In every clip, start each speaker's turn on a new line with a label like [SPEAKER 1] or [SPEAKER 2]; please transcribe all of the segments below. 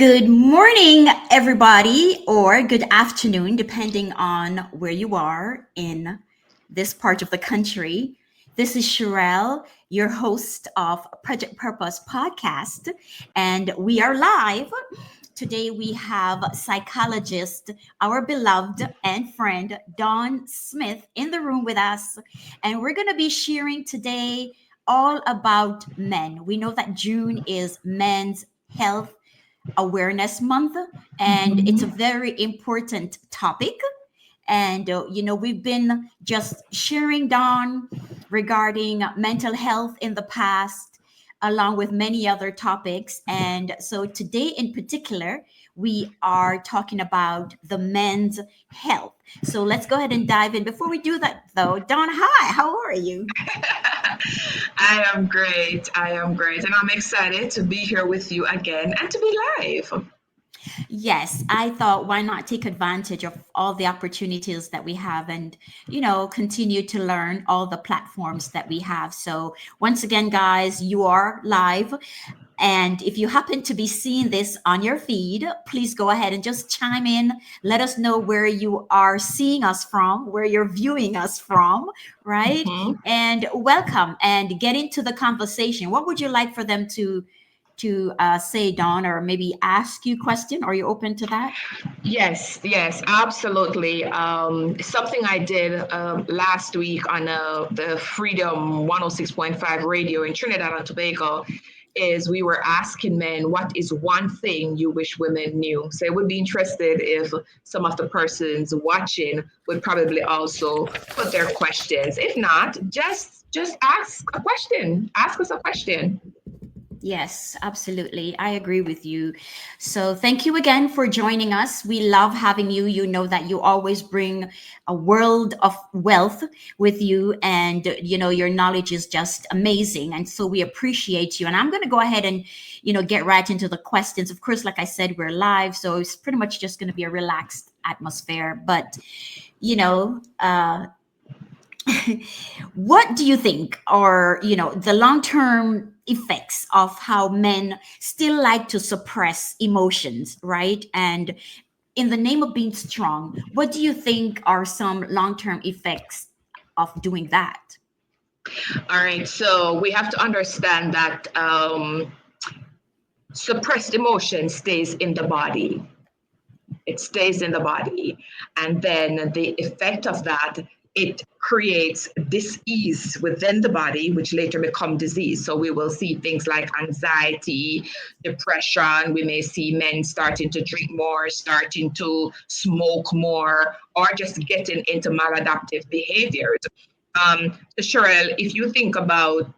[SPEAKER 1] Good morning, everybody, or good afternoon, depending on where you are in this part of the country. This is Sheryll, your host of Project Purpose podcast, and we are live. Today we have psychologist, our beloved and friend Dawn Smith in the room with us, and we're going to be sharing today all about men. We know that June is Men's Health Awareness Month, and it's a very important topic. And, we've been just sharing down regarding mental health in the past, along with many other topics. And so today, in particular, we are talking about the men's health. So let's go ahead and dive in. Before we do that, though, Dawn, hi, how are you?
[SPEAKER 2] I am great. And I'm excited to be here with you again and to be live.
[SPEAKER 1] Yes, I thought why not take advantage of all the opportunities that we have and, continue to learn all the platforms that we have. So, once again, guys, you are live. And if you happen to be seeing this on your feed, please go ahead and just chime in. Let us know where you are seeing us from, where you're viewing us from, right? And welcome and get into the conversation. What would you like for them to say, Dawn, or maybe ask you a question? Are you open to that?
[SPEAKER 2] Yes, absolutely. Something I did last week on the Freedom 106.5 radio in Trinidad and Tobago is we were asking men, what is one thing you wish women knew? So I would be interested if some of the persons watching would probably also put their questions. If not, just ask a question. Ask us a question.
[SPEAKER 1] Yes, absolutely. I agree with you. So thank you again for joining us. We love having you. You know that you always bring a world of wealth with you, and your knowledge is just amazing. And so we appreciate you. And I'm going to go ahead and get right into the questions. Of course, like I said, we're live, so it's pretty much just going to be a relaxed atmosphere. But what do you think are the long-term effects of how men still like to suppress emotions, right? And in the name of being strong, what do you think are some long-term effects of doing that?
[SPEAKER 2] All right, so we have to understand that suppressed emotion stays in the body. It stays in the body. And then the effect of that, it creates dis-ease within the body, which later become disease. So we will see things like anxiety, depression. We may see men starting to drink more, starting to smoke more, or just getting into maladaptive behaviors. So Sheryll, if you think about,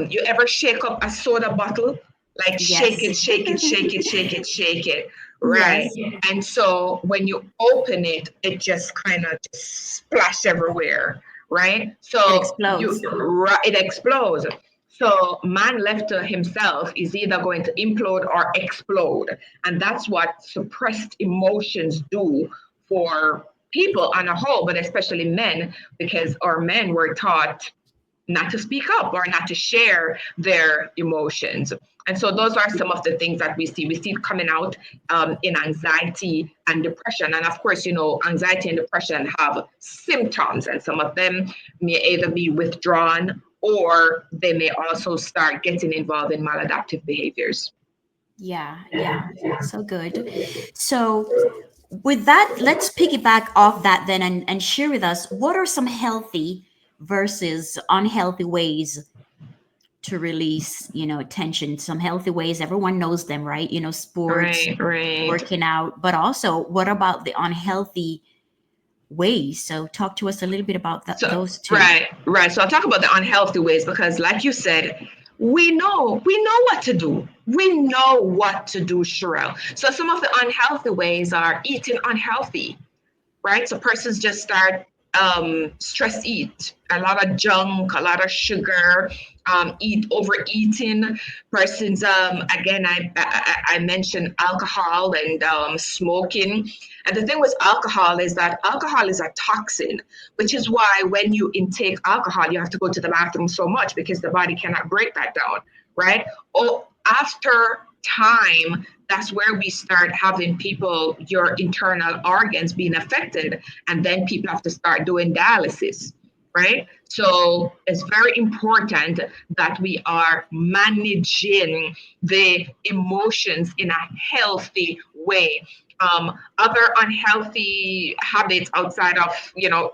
[SPEAKER 2] you ever shake up a soda bottle? Like shake it,
[SPEAKER 1] Yes.
[SPEAKER 2] shake it, shake it, shake it, shake it. Right.
[SPEAKER 1] Yes.
[SPEAKER 2] And so when you open it, it just kind of just splash everywhere. Right.
[SPEAKER 1] It
[SPEAKER 2] So
[SPEAKER 1] explodes.
[SPEAKER 2] it explodes. So man left to himself is either going to implode or explode. And that's what suppressed emotions do for people on a whole, but especially men, because our men were taught not to speak up or not to share their emotions. And so those are some of the things that we see. We see it coming out in anxiety and depression. And of course, anxiety and depression have symptoms, and some of them may either be withdrawn or they may also start getting involved in maladaptive behaviors.
[SPEAKER 1] Yeah. So good. So with that, let's piggyback off that then and share with us what are some healthy versus unhealthy ways to release tension. Some healthy ways, everyone knows them, right? Sports,
[SPEAKER 2] Right.
[SPEAKER 1] working out, but also what about the unhealthy ways? So talk to us a little bit about those two.
[SPEAKER 2] Right. So I'll talk about the unhealthy ways because, like you said, we know what to do. We know what to do, Sheryll. So some of the unhealthy ways are eating unhealthy, right? So persons just start stress eat a lot of junk, a lot of sugar, overeating. Persons, again, I mentioned alcohol and smoking. And the thing with alcohol is that alcohol is a toxin, which is why when you intake alcohol, you have to go to the bathroom so much because the body cannot break that down, right? After time, that's where we start having your internal organs being affected. And then people have to start doing dialysis, right? So it's very important that we are managing the emotions in a healthy way. Other unhealthy habits outside of,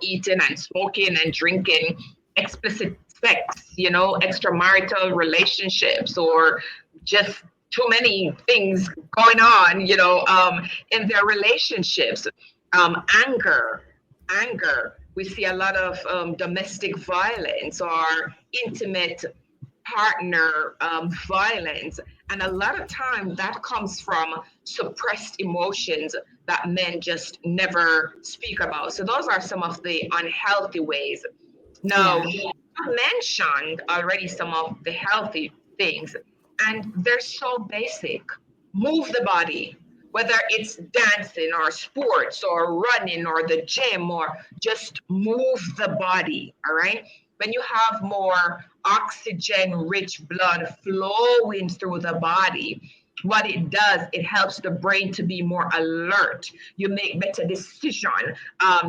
[SPEAKER 2] eating and smoking and drinking, explicit sex, extramarital relationships, or just too many things going on, in their relationships. Anger, anger. We see a lot of domestic violence or intimate partner violence. And a lot of time that comes from suppressed emotions that men just never speak about. So those are some of the unhealthy ways. Now,
[SPEAKER 1] Yeah.
[SPEAKER 2] I mentioned already some of the healthy things, and they're so basic. Move the body, whether it's dancing or sports or running or the gym, or just move the body. All right. When you have more oxygen rich blood flowing through the body, what it does, it helps the brain to be more alert. You make better decision.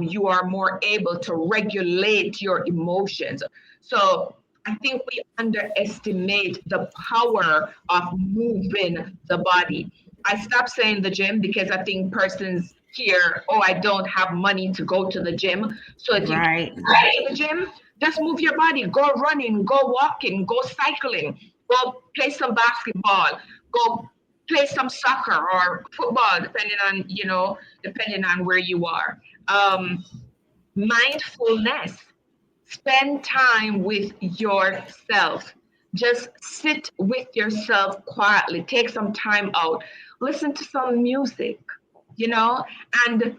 [SPEAKER 2] You are more able to regulate your emotions. So I think we underestimate the power of moving the body. I stopped saying the gym because I think persons here, oh, I don't have money to go to the gym. So if you
[SPEAKER 1] Right.
[SPEAKER 2] can't go to the gym, just move your body. Go running, go walking, go cycling, go play some basketball, go play some soccer or football, depending on where you are. Mindfulness. Spend time with yourself. Just sit with yourself quietly. Take some time out. Listen to some music, and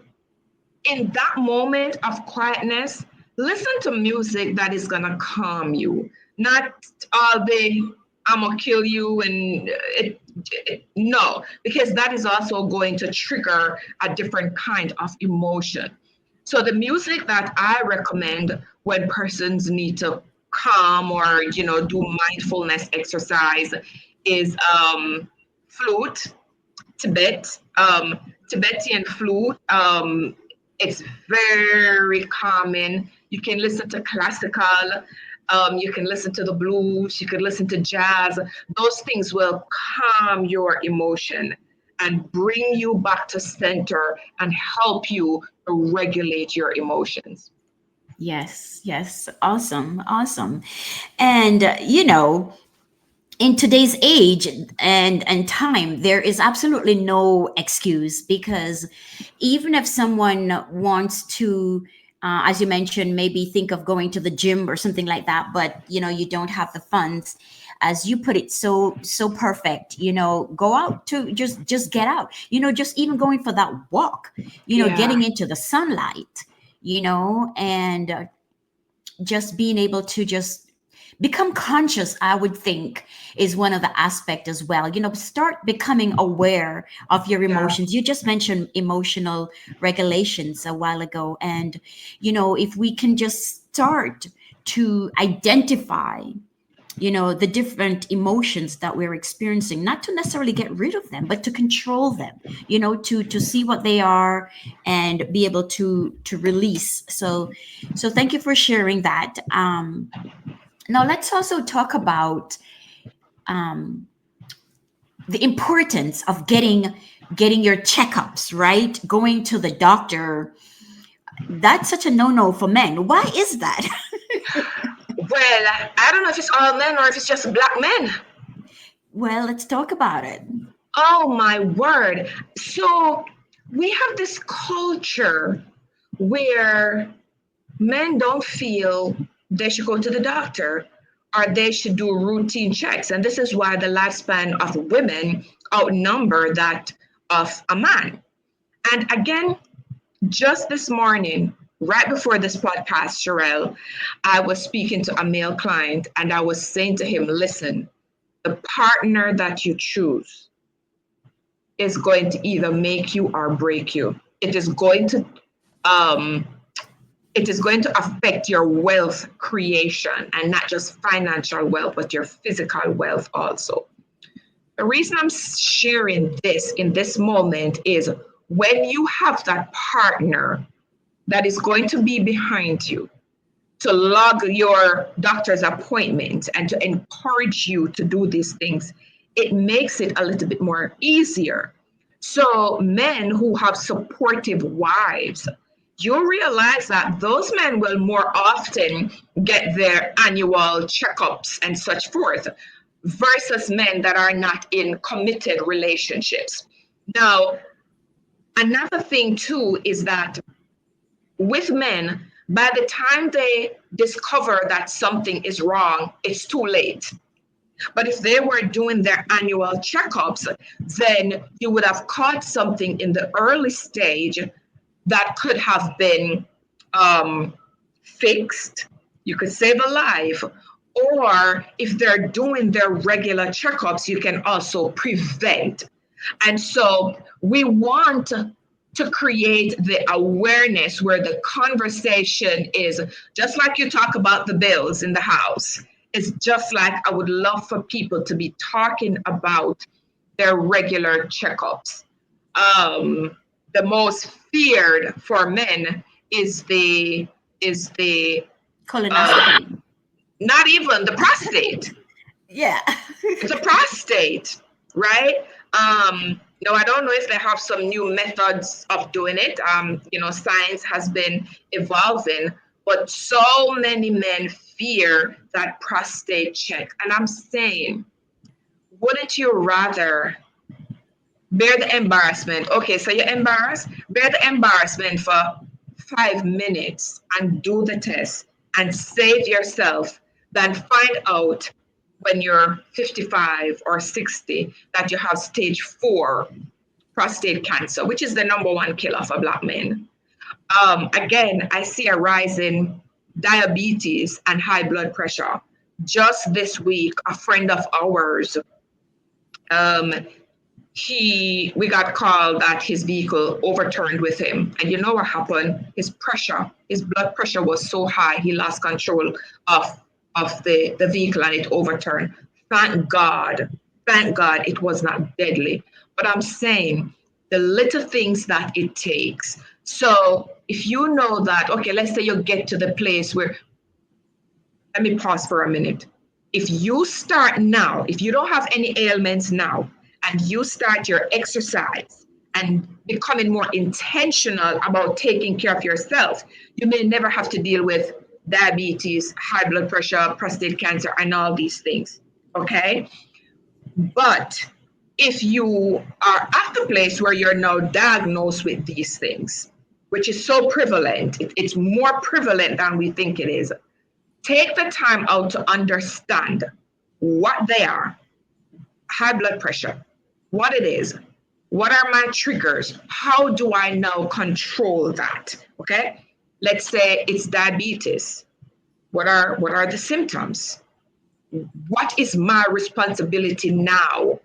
[SPEAKER 2] in that moment of quietness, listen to music that is going to calm you, not all the I'm going to kill you and no, because that is also going to trigger a different kind of emotion. So the music that I recommend when persons need to calm or do mindfulness exercise is flute, Tibet, Tibetan flute. It's very calming. You can listen to classical. You can listen to the blues. You can listen to jazz. Those things will calm your emotion and bring you back to center and help you to regulate your emotions.
[SPEAKER 1] Yes. Yes. Awesome. Awesome. And, in today's age and time, there is absolutely no excuse, because even if someone wants to, as you mentioned, maybe think of going to the gym or something like that, but you don't have the funds, as you put it so perfect, go out, to just get out, just even going for that walk,
[SPEAKER 2] Yeah.
[SPEAKER 1] getting into the sunlight, and just being able to just become conscious, I would think, is one of the aspect as well. Start becoming aware of your
[SPEAKER 2] Yeah.
[SPEAKER 1] emotions. You just mentioned emotional regulations a while ago, and if we can just start to identify the different emotions that we're experiencing, not to necessarily get rid of them, but to control them, to see what they are and be able to release. So thank you for sharing that. Now let's also talk about um, the importance of getting your checkups, right? Going to the doctor. That's such a no-no for men. Why is that?
[SPEAKER 2] Well, I don't know if it's all men or if it's just black men.
[SPEAKER 1] Well, let's talk about it.
[SPEAKER 2] Oh my word. So we have this culture where men don't feel they should go to the doctor or they should do routine checks. And this is why the lifespan of women outnumber that of a man. And again, just this morning, right before this podcast, Sheryll, I was speaking to a male client and I was saying to him, listen, the partner that you choose is going to either make you or break you. Um, it is going to affect your wealth creation, and not just financial wealth, but your physical wealth also. The reason I'm sharing this in this moment is when you have that partner that is going to be behind you to log your doctor's appointment and to encourage you to do these things, it makes it a little bit more easier. So men who have supportive wives, you realize that those men will more often get their annual checkups and such forth versus men that are not in committed relationships. Now, another thing too is that with men, by the time they discover that something is wrong, it's too late. But if they were doing their annual checkups, then you would have caught something in the early stage that could have been fixed. You could save a life. Or if they're doing their regular checkups, you can also prevent. And so we want to create the awareness where the conversation is just like you talk about the bills in the house. It's just like I would love for people to be talking about their regular checkups. The most feared for men is the
[SPEAKER 1] Colonoscopy.
[SPEAKER 2] not even the prostate.
[SPEAKER 1] Yeah.
[SPEAKER 2] It's a prostate, right? No, I don't know if they have some new methods of doing it. Science has been evolving, but so many men fear that prostate check. And I'm saying, wouldn't you rather bear the embarrassment? Okay, so you're embarrassed, bear the embarrassment for 5 minutes and do the test and save yourself than find out when you're 55 or 60 that you have stage 4 prostate cancer, which is the number one killer for Black men. Again, I see a rise in diabetes and high blood pressure. Just this week, a friend of ours, we got called that his vehicle overturned with him. And you know what happened? His blood pressure was so high, he lost control of the vehicle and it overturned. Thank God it was not deadly. But I'm saying the little things that it takes. So if you know that, okay, let's say you get to the place where, let me pause for a minute. If you start now, if you don't have any ailments now, and you start your exercise and becoming more intentional about taking care of yourself, you may never have to deal with diabetes, high blood pressure, prostate cancer, and all these things, okay? But if you are at the place where you're now diagnosed with these things, which is so prevalent, it's more prevalent than we think it is, take the time out to understand what they are. High blood pressure, what it is, what are my triggers, how do I now control that? Okay, let's say it's diabetes. What are the symptoms? What is my responsibility now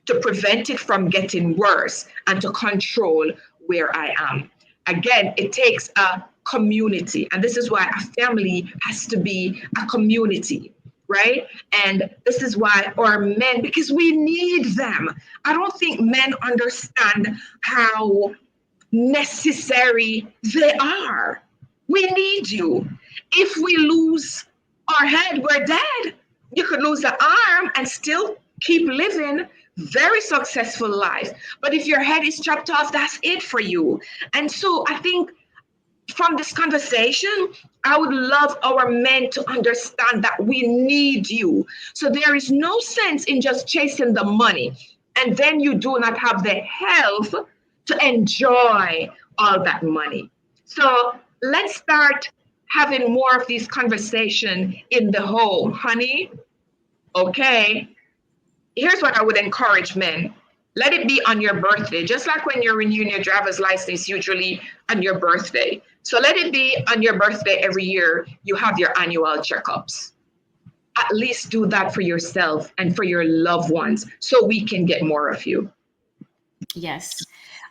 [SPEAKER 2] to prevent it from getting worse and to control where I am? Again, it takes a community, and this is why a family has to be a community, right? And this is why our men, because we need them. I don't think men understand how necessary they are. We need you. If we lose our head, we're dead. You could lose the arm and still keep living very successful life. But if your head is chopped off, that's it for you. And so I think from this conversation, I would love our men to understand that we need you. So there is no sense in just chasing the money, and then you do not have the health to enjoy all that money. So let's start having more of these conversations in the home. Honey, okay, here's what I would encourage men. Let it be on your birthday, just like when you're renewing your driver's license, usually on your birthday. So let it be on your birthday every year, you have your annual checkups. At least do that for yourself and for your loved ones so we can get more of you.
[SPEAKER 1] Yes.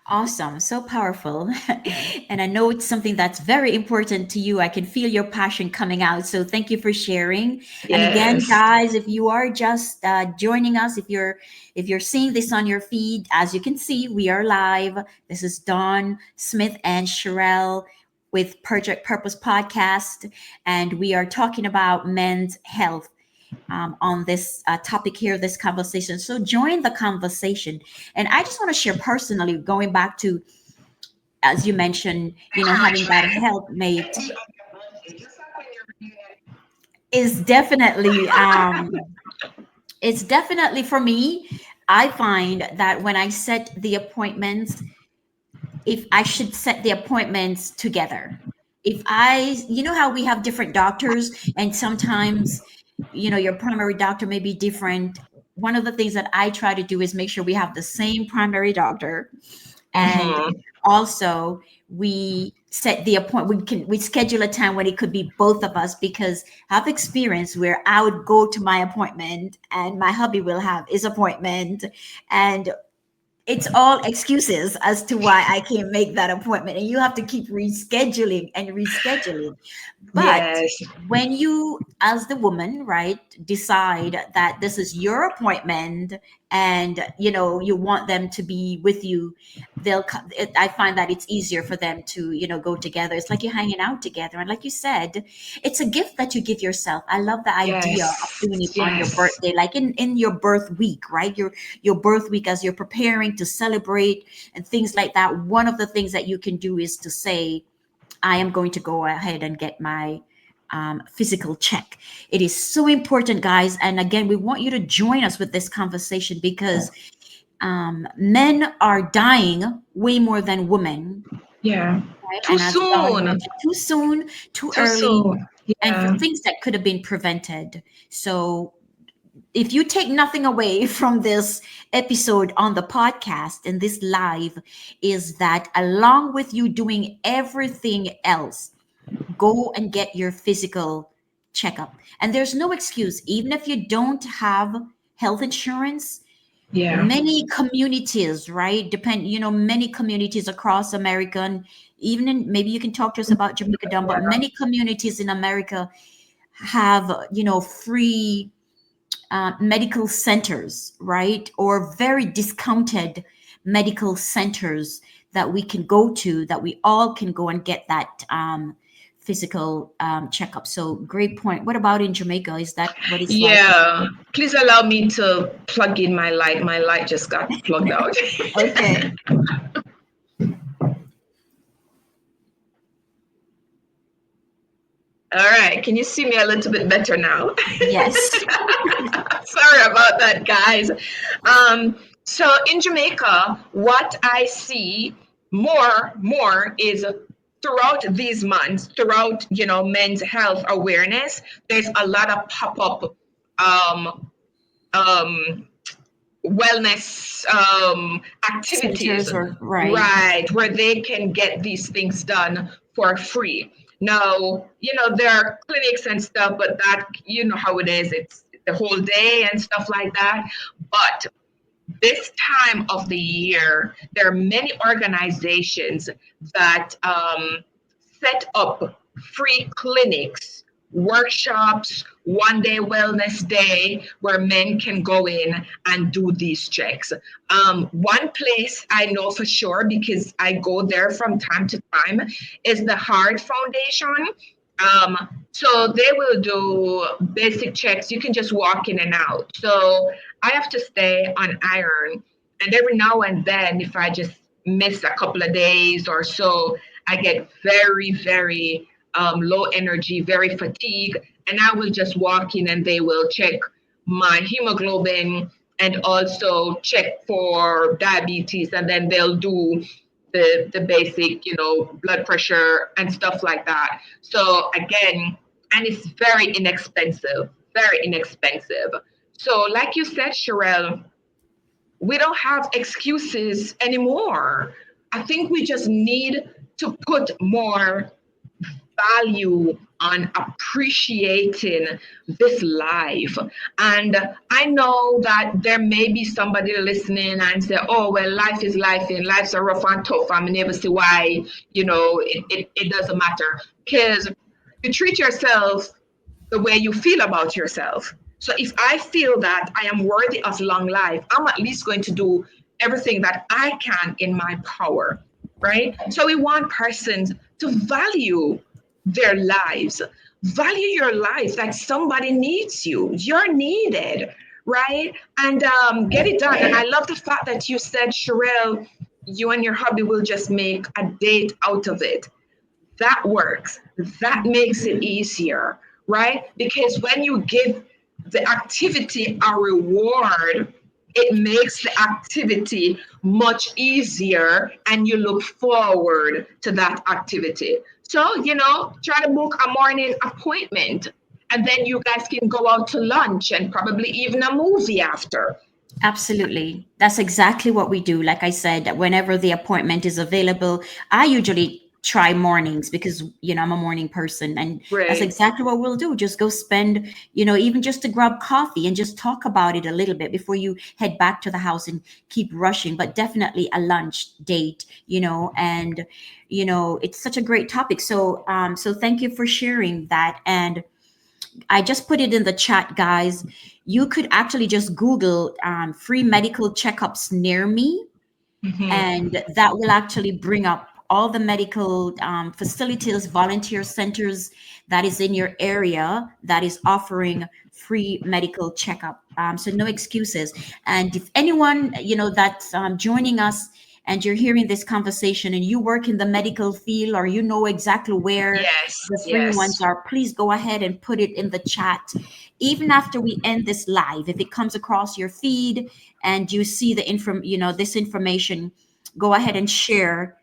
[SPEAKER 1] Awesome, so powerful. And I know it's something that's very important to you. I can feel your passion coming out. So thank you for sharing. And again,
[SPEAKER 2] Yes.
[SPEAKER 1] guys, if you are just joining us, if you're seeing this on your feed, as you can see, we are live. This is Dawn Smith and Sheryll with Project Purpose Podcast, and we are talking about men's health on this topic here, this conversation. So join the conversation. And I just want to share personally, going back to, as you mentioned, having that helpmate is definitely, it's definitely for me. I find that when I set the appointments, if I should set the appointments together. If I, how we have different doctors, and sometimes, your primary doctor may be different. One of the things that I try to do is make sure we have the same primary doctor, and
[SPEAKER 2] Mm-hmm.
[SPEAKER 1] also we set the appointment. We schedule a time when it could be both of us, because I've experienced where I would go to my appointment and my hubby will have his appointment, and it's all excuses as to why I can't make that appointment. And you have to keep rescheduling and rescheduling. But
[SPEAKER 2] Yes.
[SPEAKER 1] when you, as the woman, right, decide that this is your appointment, and you want them to be with you, I find that it's easier for them to go together. It's like you're hanging out together, and like you said, it's a gift that you give yourself. I love the idea of
[SPEAKER 2] Yes.
[SPEAKER 1] doing it on your
[SPEAKER 2] Yes.
[SPEAKER 1] birthday, like in your birth week, right? Your birth week, as you're preparing to celebrate and things like that. One of the things that you can do is to say, I am going to go ahead and get my physical check. It is so important, guys. And again, we want you to join us with this conversation, because men are dying way more than women,
[SPEAKER 2] Yeah.
[SPEAKER 1] right?
[SPEAKER 2] Too
[SPEAKER 1] And as Dawn
[SPEAKER 2] soon.
[SPEAKER 1] mentioned, too soon, too
[SPEAKER 2] Too
[SPEAKER 1] early,
[SPEAKER 2] soon.
[SPEAKER 1] and for
[SPEAKER 2] Yeah.
[SPEAKER 1] things that could have been prevented. So if you take nothing away from this episode on the podcast and this live, is that along with you doing everything else, go and get your physical checkup. And there's no excuse, even if you don't have health insurance.
[SPEAKER 2] Yeah.
[SPEAKER 1] Many communities, right? Many communities across America, and even in, maybe you can talk to us about Jamaica Down, but many communities in America have, free medical centers, right? Or very discounted medical centers that we can go to, that we all can go and get that physical checkup. So great point. What about in Jamaica? Is that what it's like?
[SPEAKER 2] Yeah. Please allow me to plug in my light. My light just got plugged out.
[SPEAKER 1] Okay.
[SPEAKER 2] All right. Can you see me a little bit better now?
[SPEAKER 1] Yes.
[SPEAKER 2] Sorry about that, guys. So in Jamaica, what I see more is throughout these months, throughout men's health awareness, there's a lot of pop-up um, um, wellness activities,
[SPEAKER 1] Centers, or right.
[SPEAKER 2] right, where they can get these things done for free. Now, there are clinics and stuff, but that, you know how it is, it's the whole day and stuff like that. But this time of the year, there are many organizations that set up free clinics, workshops, 1 day wellness day where men can go in and do these checks. One place I know for sure, because I go there from time to time, is the Heart Foundation. So they will do basic checks. You can just walk in and out. So I have to stay on iron. And every now and then, if I just miss a couple of days or so, I get very, very low energy, very fatigued. And I will just walk in and they will check my hemoglobin and also check for diabetes. And then they'll do the basic, blood pressure and stuff like that. So again, and it's very inexpensive. So like you said, Sheryll, we don't have excuses anymore. I think we just need to put more value on appreciating this life. And I know that there may be somebody listening and say, oh, well, life is life and life's a rough and tough. I never see why, it doesn't matter. Because you treat yourself the way you feel about yourself. So if I feel that I am worthy of long life, I'm at least going to do everything that I can in my power, right? So we want persons to value their lives, value your life, that somebody needs you, you're needed, right? And get it done. And I love the fact that you said, Sheryll, you and your hubby will just make a date out of it. That works. That makes it easier, right? Because when you give the activity a reward, it makes the activity much easier and you look forward to that activity. So, try to book a morning appointment and then you guys can go out to lunch and probably even a movie after.
[SPEAKER 1] Absolutely. That's exactly what we do. Like I said, whenever the appointment is available, I usually try mornings because, I'm a morning person. And that's
[SPEAKER 2] Right.
[SPEAKER 1] exactly what we'll do. Just go spend, even just to grab coffee and just talk about it a little bit before you head back to the house and keep rushing. But definitely a lunch date, and, it's such a great topic. So thank you for sharing that. And I just put it in the chat, guys. You could actually just Google free medical checkups near me,
[SPEAKER 2] Mhm.
[SPEAKER 1] and that will actually bring up all the medical facilities, volunteer centers that is in your area that is offering free medical checkup. So no excuses. And if anyone, that's joining us and you're hearing this conversation and you work in the medical field or you know exactly where
[SPEAKER 2] Yes,
[SPEAKER 1] the free ones
[SPEAKER 2] yes.
[SPEAKER 1] are, please go ahead and put it in the chat. Even after we end this live, if it comes across your feed and you see this information, go ahead and share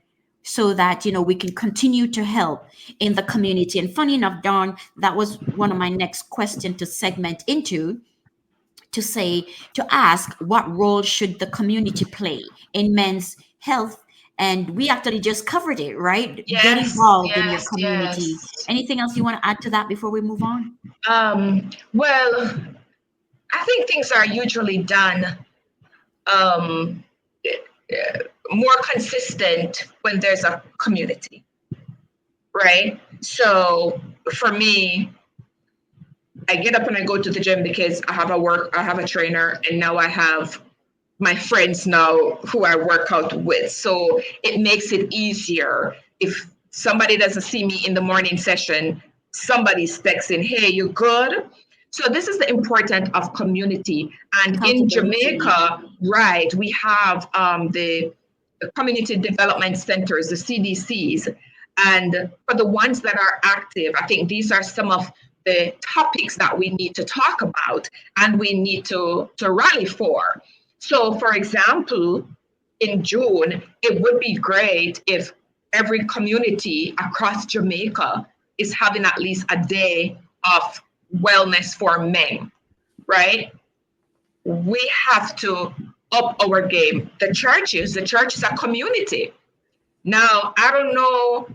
[SPEAKER 1] so that we can continue to help in the community. And funny enough, Dawn, that was one of my next question to segment into, to ask what role should the community play in men's health. And we actually just covered it, right? Get
[SPEAKER 2] Yes,
[SPEAKER 1] involved in your
[SPEAKER 2] yes,
[SPEAKER 1] community.
[SPEAKER 2] yes.
[SPEAKER 1] Anything else you want to add to that before we move on?
[SPEAKER 2] Well, I think things are usually done um, more consistent when there's a community, right? So for me, I get up and I go to the gym because I have a trainer, and now I have my friends now who I work out with. So it makes it easier. If somebody doesn't see me in the morning session, somebody's texting, hey, you good? So this is the importance of community. And in
[SPEAKER 1] Accountability.
[SPEAKER 2] Jamaica, right, we have the community development centers, the CDCs. And for the ones that are active, I think these are some of the topics that we need to talk about and we need to rally for. So, for example, in June, it would be great if every community across Jamaica is having at least a day of wellness for men, right? We have to up our game. The church is a community. Now, I don't know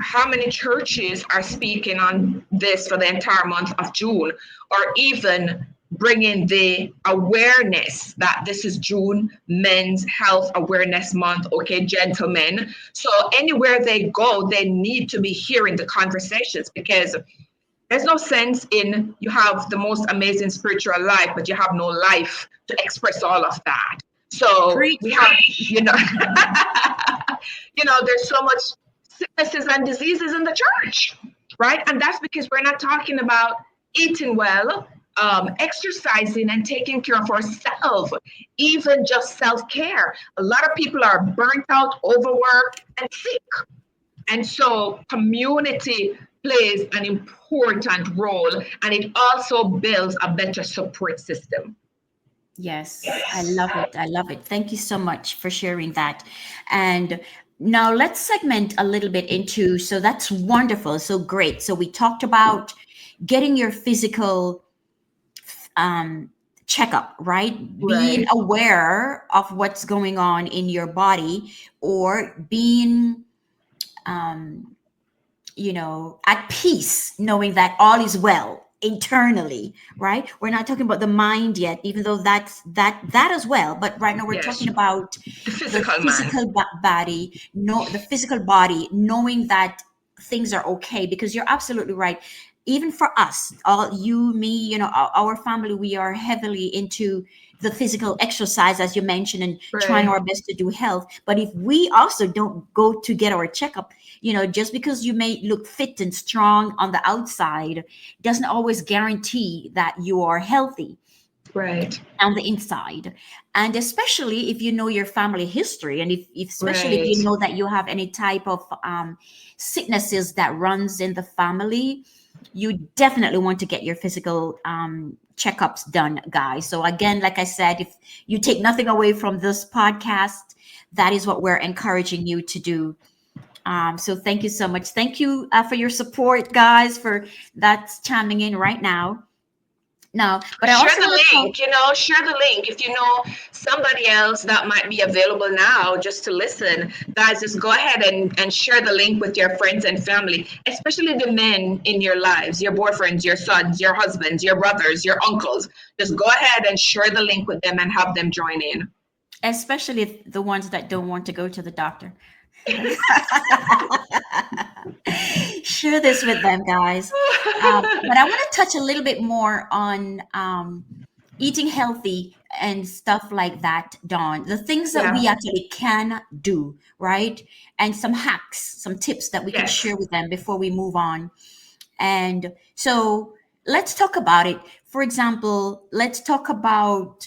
[SPEAKER 2] how many churches are speaking on this for the entire month of June, or even bringing the awareness that this is June Men's Health Awareness Month. Okay, gentlemen. So anywhere they go, they need to be hearing the conversations, because there's no sense in you have the most amazing spiritual life, but you have no life to express all of that. So we
[SPEAKER 1] Preach.
[SPEAKER 2] have, there's so much sicknesses and diseases in the church, right? And that's because we're not talking about eating well, exercising and taking care of ourselves, even just self-care. A lot of people are burnt out, overworked, and sick. And so community plays an important role, and it also builds a better support system.
[SPEAKER 1] Yes, I love it. I love it. Thank you so much for sharing that. And now let's segment a little bit into, so that's wonderful. So great. So we talked about getting your physical um, checkup, right? Being
[SPEAKER 2] Right.
[SPEAKER 1] aware of what's going on in your body, or being at peace, knowing that all is well internally, right? We're not talking about the mind yet, even though that as well. But right now we're
[SPEAKER 2] Yes.
[SPEAKER 1] talking about
[SPEAKER 2] The
[SPEAKER 1] the
[SPEAKER 2] physical man.
[SPEAKER 1] physical body, no, the physical body, knowing that things are okay. Because you're absolutely right. Even for us, all you, me, our family, we are heavily into the physical exercise, as you mentioned, and trying
[SPEAKER 2] Right.
[SPEAKER 1] our best to do health. But if we also don't go to get our checkup, just because you may look fit and strong on the outside doesn't always guarantee that you are healthy
[SPEAKER 2] Right.
[SPEAKER 1] on the inside. And especially if you know your family history, and if especially if you
[SPEAKER 2] Right.
[SPEAKER 1] know that you have any type of sicknesses that runs in the family, you definitely want to get your physical checkups done, guys. So again, like I said, if you take nothing away from this podcast, that is what we're encouraging you to do. So thank you so much. Thank you for your support, guys, for that's chiming in right now. Now, but I
[SPEAKER 2] Share
[SPEAKER 1] also
[SPEAKER 2] the
[SPEAKER 1] want to talk.
[SPEAKER 2] link, share the link. If you know somebody else that might be available now just to listen, guys, just go ahead and share the link with your friends and family, especially the men in your lives, your boyfriends, your sons, your husbands, your brothers, your uncles. Just go ahead and share the link with them and have them join in.
[SPEAKER 1] Especially the ones that don't want to go to the doctor. Share this with them, guys. But I want to touch a little bit more on eating healthy and stuff like that, Dawn. The things that
[SPEAKER 2] Yeah.
[SPEAKER 1] we actually can do, right? And some hacks, some tips that we can
[SPEAKER 2] Yes.
[SPEAKER 1] share with them before we move on. And so let's talk about it. For example, let's talk about,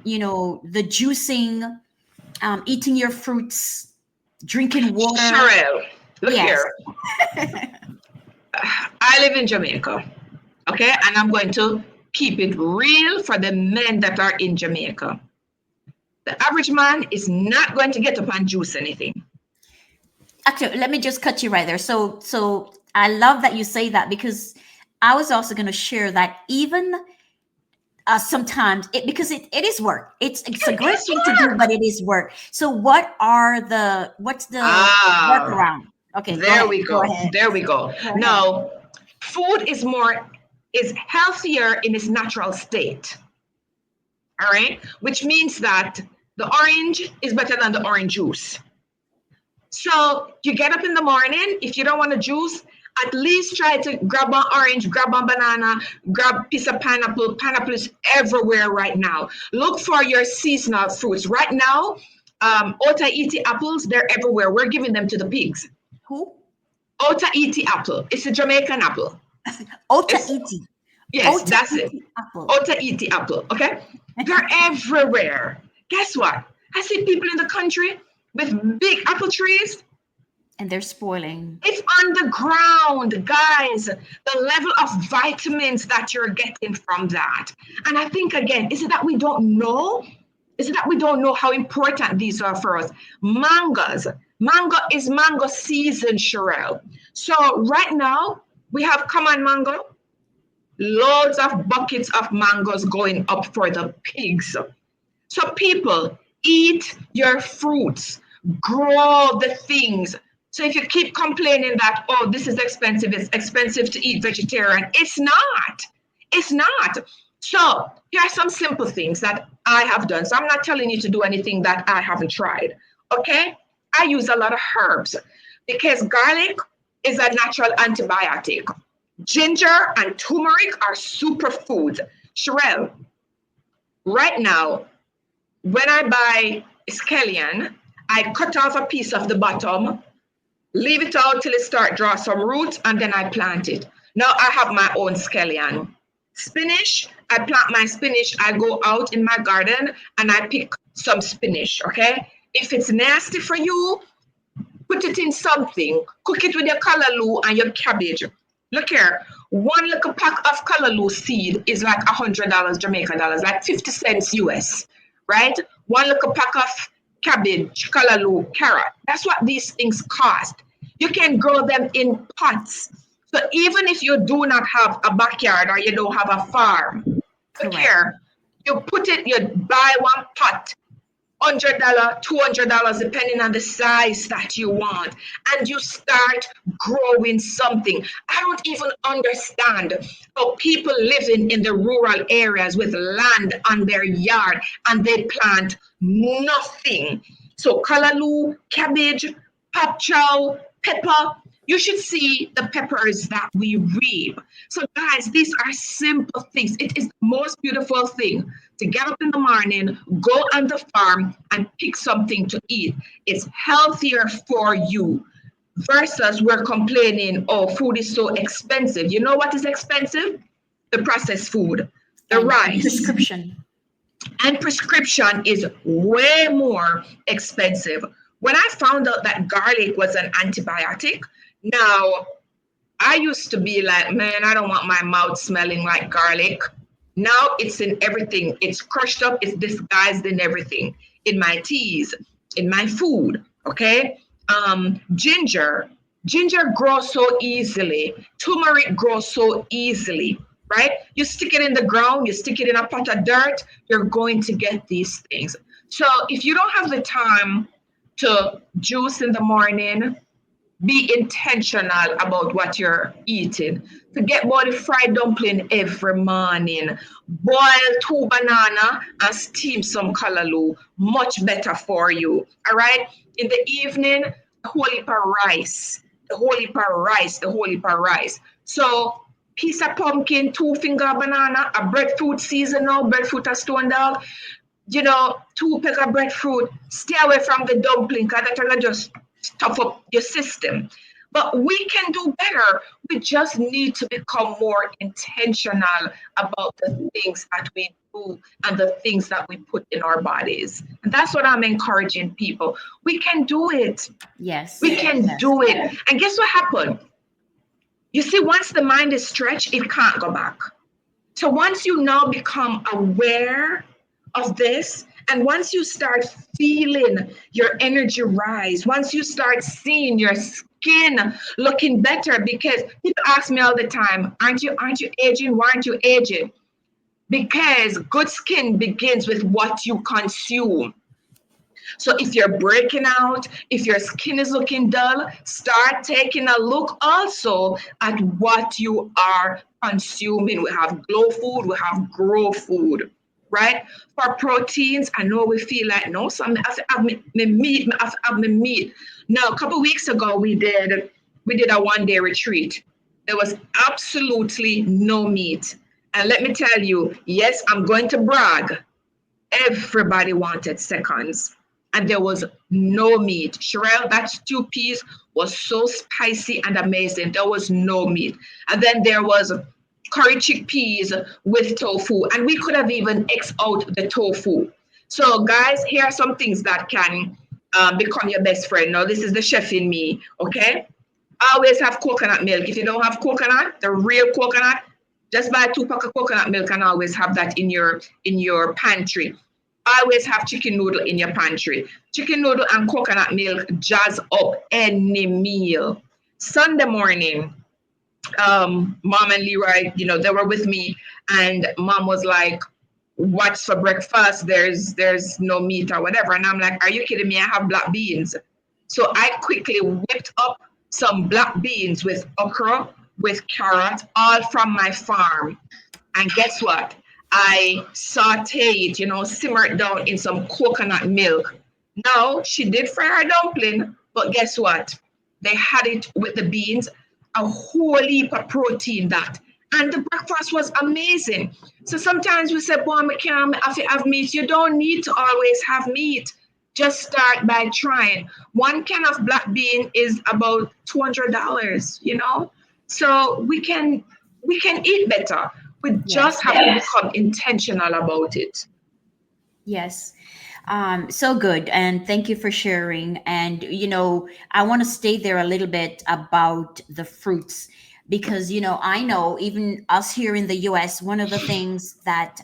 [SPEAKER 1] the juicing, eating your fruits, drinking water.
[SPEAKER 2] Sheryl, look
[SPEAKER 1] Yes.
[SPEAKER 2] here. I live in Jamaica, okay? And I'm going to keep it real for the men that are in Jamaica. The average man is not going to get up and juice anything.
[SPEAKER 1] Actually, let me just cut you right there. So I love that you say that, because I was also going to share that even sometimes it is work. It's a great
[SPEAKER 2] It's
[SPEAKER 1] thing to do,
[SPEAKER 2] work.
[SPEAKER 1] but it is work. So what's the
[SPEAKER 2] Ah,
[SPEAKER 1] workaround? Okay, go
[SPEAKER 2] there
[SPEAKER 1] ahead.
[SPEAKER 2] we
[SPEAKER 1] Go
[SPEAKER 2] go.
[SPEAKER 1] ahead.
[SPEAKER 2] There we go.
[SPEAKER 1] Go ahead.
[SPEAKER 2] Now, food is healthier in its natural state. All right, which means that the orange is better than the orange juice. So you get up in the morning, if you don't want to juice, at least try to grab an orange, grab a banana, grab a piece of pineapple. Pineapple is everywhere right now. Look for your seasonal fruits. Right now, Otaiti apples, they're everywhere. We're giving them to the pigs.
[SPEAKER 1] Who?
[SPEAKER 2] Otaiti apple. It's a Jamaican apple.
[SPEAKER 1] Ota
[SPEAKER 2] It's
[SPEAKER 1] iti.
[SPEAKER 2] Yes,
[SPEAKER 1] Ota
[SPEAKER 2] that's it.
[SPEAKER 1] iti apple.
[SPEAKER 2] Otaiti apple. Okay, they're everywhere. Guess what? I see people in the country with big apple trees.
[SPEAKER 1] And they're spoiling.
[SPEAKER 2] It's on the ground, guys. The level of vitamins that you're getting from that. And I think, again, is it that we don't know? Is it that we don't know how important these are for us? Mangoes. Mango is mango season, Sheryl. So right now, we have common mango, loads of buckets of mangoes going up for the pigs. So people, eat your fruits, grow the things. So if you keep complaining that, oh, this is expensive, it's expensive to eat vegetarian, it's not. It's not. So here are some simple things that I have done. So I'm not telling you to do anything that I haven't tried. Okay? I use a lot of herbs because garlic is a natural antibiotic. Ginger and turmeric are superfoods. Sheryl, right now, when I buy scallion, I cut off a piece of the bottom, leave it out till it start draw some roots, and then I plant it. Now I have my own scallion. Spinach, I plant my spinach. I go out in my garden and I pick some spinach, okay? If it's nasty for you, put it in something. Cook it with your callaloo and your cabbage. Look here, one little pack of callaloo seed is like $100 Jamaican dollars, like 50 cents US, right? One little pack of cabbage, callaloo, carrot. That's what these things cost. You can grow them in pots. So even if you do not have a backyard or you don't have a farm, look
[SPEAKER 1] Correct.
[SPEAKER 2] here, you buy one pot $100, $200, depending on the size that you want. And you start growing something. I don't even understand how people living in the rural areas with land on their yard and they plant nothing. So callaloo, cabbage, pop chow, pepper. You should see the peppers that we reap. So, guys, these are simple things. It is the most beautiful thing to get up in the morning, go on the farm, and pick something to eat. It's healthier for you versus we're complaining, oh, food is so expensive. You know what is expensive? The processed food, the
[SPEAKER 1] And
[SPEAKER 2] rice.
[SPEAKER 1] prescription.
[SPEAKER 2] And prescription is way more expensive. When I found out that garlic was an antibiotic, now I used to be like, man, I don't want my mouth smelling like garlic. Now it's in everything. It's crushed up, it's disguised in everything. In my teas, in my food. Okay. Ginger. Ginger grows so easily. Turmeric grows so easily, right? You stick it in the ground, you stick it in a pot of dirt, you're going to get these things. So if you don't have the time to juice in the morning, be intentional about what you're eating. Forget about the fried dumpling every morning. Boil 2 banana and steam some callaloo. Much better for you. All right. In the evening, the whole heap of rice. The whole heap of rice. The whole heap of rice. So piece of pumpkin, 2 finger banana, a breadfruit seasonal, breadfruit a stone dog. 2 peck of breadfruit. Stay away from the dumpling because that will just stuff up your system. But we can do better. We just need to become more intentional about the things that we do and the things that we put in our bodies. And that's what I'm encouraging people. We can do it.
[SPEAKER 1] Yes.
[SPEAKER 2] We can
[SPEAKER 1] Yes.
[SPEAKER 2] do it. And guess what happened? You see, once the mind is stretched, it can't go back. So once you now become aware of this, and once you start feeling your energy rise, once you start seeing your skin looking better, because people ask me all the time, aren't you aging? Why aren't you aging? Because good skin begins with what you consume. So if you're breaking out, if your skin is looking dull, start taking a look also at what you are consuming. We have glow food, we have grow food, right? For proteins, I know we feel like, no, so I have to have my meat, I have to have my meat. Now, a couple of weeks ago, we did a 1-day retreat. There was absolutely no meat. And let me tell you, yes, I'm going to brag. Everybody wanted seconds, and there was no meat. Sheryll, that stew piece was so spicy and amazing. There was no meat. And then there was curry chickpeas with tofu, and we could have even X out the tofu. So, guys, here are some things that can become your best friend. Now, this is the chef in me, okay? Always have coconut milk. If you don't have coconut, the real coconut, just buy 2 pack of coconut milk and always have that in your pantry. Always have chicken noodle in your pantry. Chicken noodle and coconut milk jazz up any meal. Sunday morning, mom and Leroy, they were with me, and mom was like, "What's for breakfast? There's no meat or whatever." And I'm like, "Are you kidding me? I have black beans." So I quickly whipped up some black beans with okra, with carrot, all from my farm. And guess what? I saute it, simmer it down in some coconut milk. Now, she did fry her dumpling, but guess what? They had it with the beans, a whole heap of protein that. And the breakfast was amazing. So sometimes we say, boy, I can't have meat. You don't need to always have meat. Just start by trying. 1 can of black bean is about $200, So we can eat better. We just have to become intentional about it.
[SPEAKER 1] Yes. So good. And thank you for sharing. And, I want to stay there a little bit about the fruits because, I know even us here in the US, one of the things that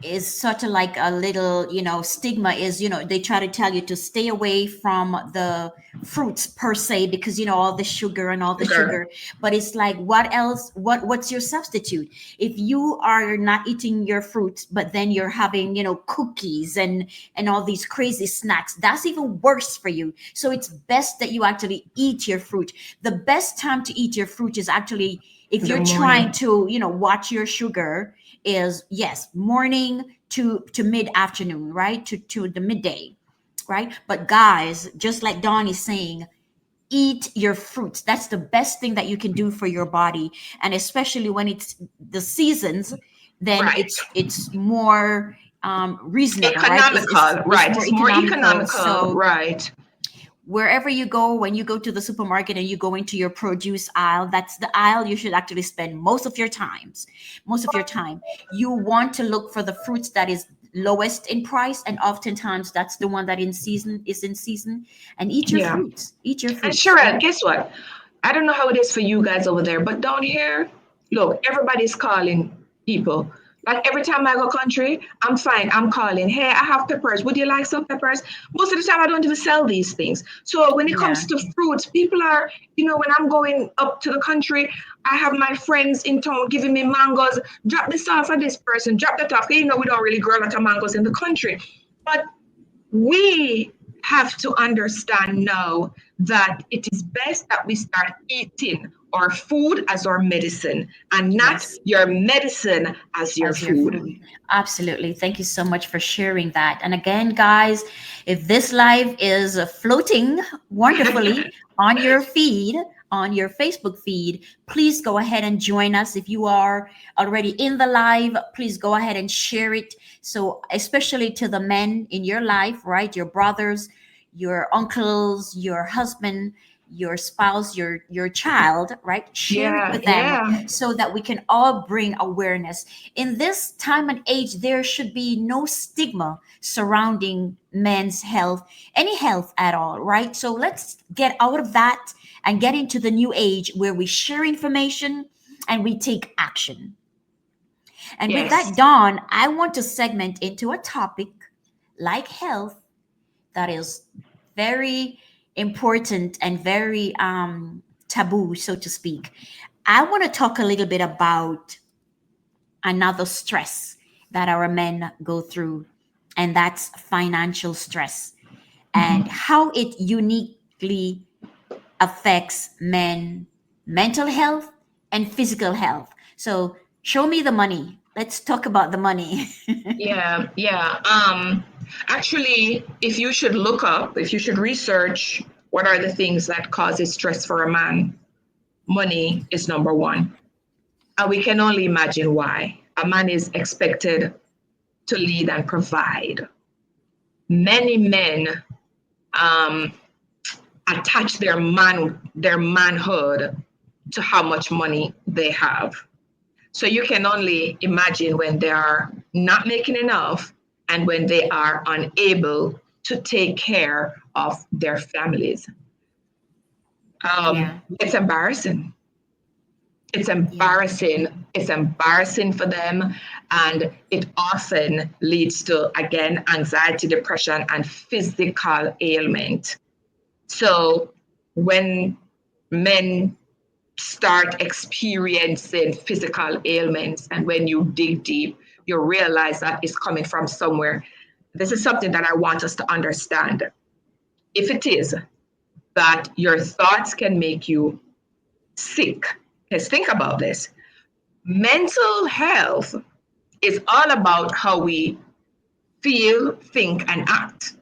[SPEAKER 1] is such a like a little, stigma is, they try to tell you to stay away from the fruits per se, because all the sugar and all the
[SPEAKER 2] Sugar.
[SPEAKER 1] sugar. But it's like, what else, what's your substitute? If you are not eating your fruits, but then you're having, cookies and all these crazy snacks, that's even worse for you. So it's best that you actually eat your fruit. The best time to eat your fruit is actually, if
[SPEAKER 2] In the
[SPEAKER 1] you're trying
[SPEAKER 2] morning.
[SPEAKER 1] to, watch your sugar, is, yes, morning to mid afternoon, right, to the midday, right? But guys, just like Dawn is saying, eat your fruits. That's the best thing that you can do for your body. And especially when it's the seasons, then
[SPEAKER 2] Right.
[SPEAKER 1] it's more reasonable, right?
[SPEAKER 2] Economical.
[SPEAKER 1] It's
[SPEAKER 2] Right.
[SPEAKER 1] more
[SPEAKER 2] It's more
[SPEAKER 1] economical.
[SPEAKER 2] economical.
[SPEAKER 1] So
[SPEAKER 2] Right.
[SPEAKER 1] wherever you go, when you go to the supermarket and you go into your produce aisle, that's the aisle you should actually spend most of your time. You want to look for the fruits that is lowest in price, and oftentimes that's the one that is in season. And
[SPEAKER 2] Yeah.
[SPEAKER 1] eat your
[SPEAKER 2] And
[SPEAKER 1] fruits,
[SPEAKER 2] Sheryl,
[SPEAKER 1] right?
[SPEAKER 2] guess what? I don't know how it is for you guys over there, but down here, look, everybody's calling people. Like every time I go country, I'm fine. I'm calling. Hey, I have peppers. Would you like some peppers? Most of the time, I don't even sell these things. So when it comes
[SPEAKER 1] Yeah.
[SPEAKER 2] to fruits, people are, when I'm going up to the country, I have my friends in town giving me mangoes. Drop this off for this person. Drop that off. We don't really grow a lot of mangoes in the country, but we have to understand now that it is best that we start eating our food as our medicine and not
[SPEAKER 1] Yes.
[SPEAKER 2] your medicine as your
[SPEAKER 1] As your
[SPEAKER 2] food.
[SPEAKER 1] food. Absolutely. Thank you so much for sharing that. And again, guys, if this live is floating wonderfully on your feed, on your Facebook feed, please go ahead and join us. If you are already in the live, please go ahead and share it. So, especially to the men in your life, right? Your brothers, your uncles, your husband, your spouse, your child, right? Share it
[SPEAKER 2] Yeah,
[SPEAKER 1] with them
[SPEAKER 2] yeah.
[SPEAKER 1] so that we can all bring awareness. In this time and age, there should be no stigma surrounding men's health, any health at all, right? So let's get out of that and get into the new age where we share information and we take action. And with
[SPEAKER 2] Yes.
[SPEAKER 1] that, Dawn, I want to segment into a topic like health that is very important and very taboo, so to speak. I want to talk a little bit about another stress that our men go through, and that's financial stress and
[SPEAKER 2] Mhm.
[SPEAKER 1] how it uniquely affects men mental health and physical health. So show me the money. Let's talk about the money.
[SPEAKER 2] Yeah, yeah. Actually, if you should research what are the things that causes stress for a man, money is number one. And we can only imagine why. A man is expected to lead and provide. Many men um, attach their manhood to how much money they have. So you can only imagine when they are not making enough and when they are unable to take care of their families.
[SPEAKER 1] Yeah,
[SPEAKER 2] It's embarrassing. It's
[SPEAKER 1] yeah,
[SPEAKER 2] embarrassing. It's embarrassing for them. And it often leads to, again, anxiety, depression, and physical ailment. So when men start experiencing physical ailments, and when you dig deep, you realize that it's coming from somewhere. This is something that I want us to understand. If it is that your thoughts can make you sick, because think about this, mental health is all about how we feel, think, and act.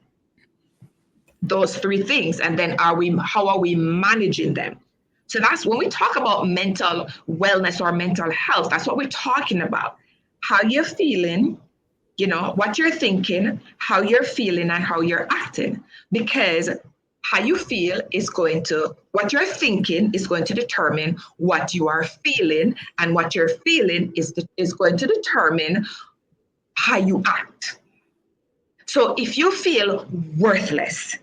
[SPEAKER 2] Those three things. And then how are we managing them? So that's when we talk about mental wellness or mental health, that's what we're talking about. How you're feeling, what you're thinking, how you're feeling, and how you're acting. Because how you feel is what you're thinking is going to determine what you are feeling, and what you're feeling is going to determine how you act. So if you feel worthless,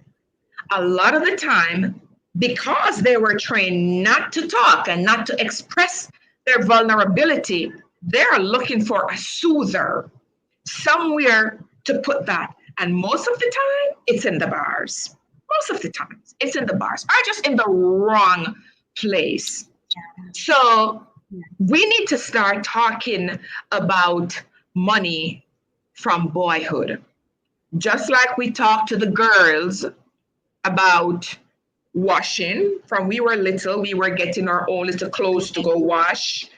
[SPEAKER 2] a lot of the time, because they were trained not to talk and not to express their vulnerability, they're looking for a soother. somewhere to put that. And most of the time, it's in the bars. Most of the time, it's in the bars, or just in the wrong place. So we need to start talking about money from boyhood. Just like we talk to the girls about washing from we were little, we were getting our own little clothes to go wash,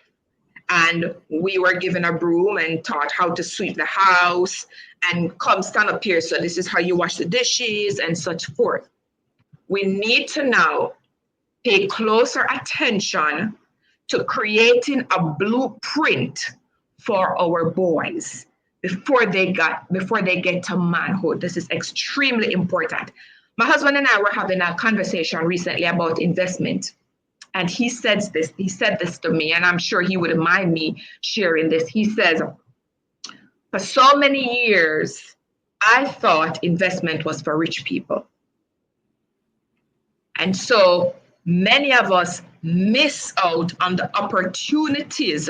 [SPEAKER 2] and we were given a broom and taught how to sweep the house and come stand up here. So this is how you wash the dishes and such forth. We need to now pay closer attention to creating a blueprint for our boys before they get to manhood. This is extremely important. My husband and I were having a conversation recently about investment. And he said this to me, and I'm sure he wouldn't mind me sharing this. He says, for so many years, I thought investment was for rich people. And so many of us miss out on the opportunities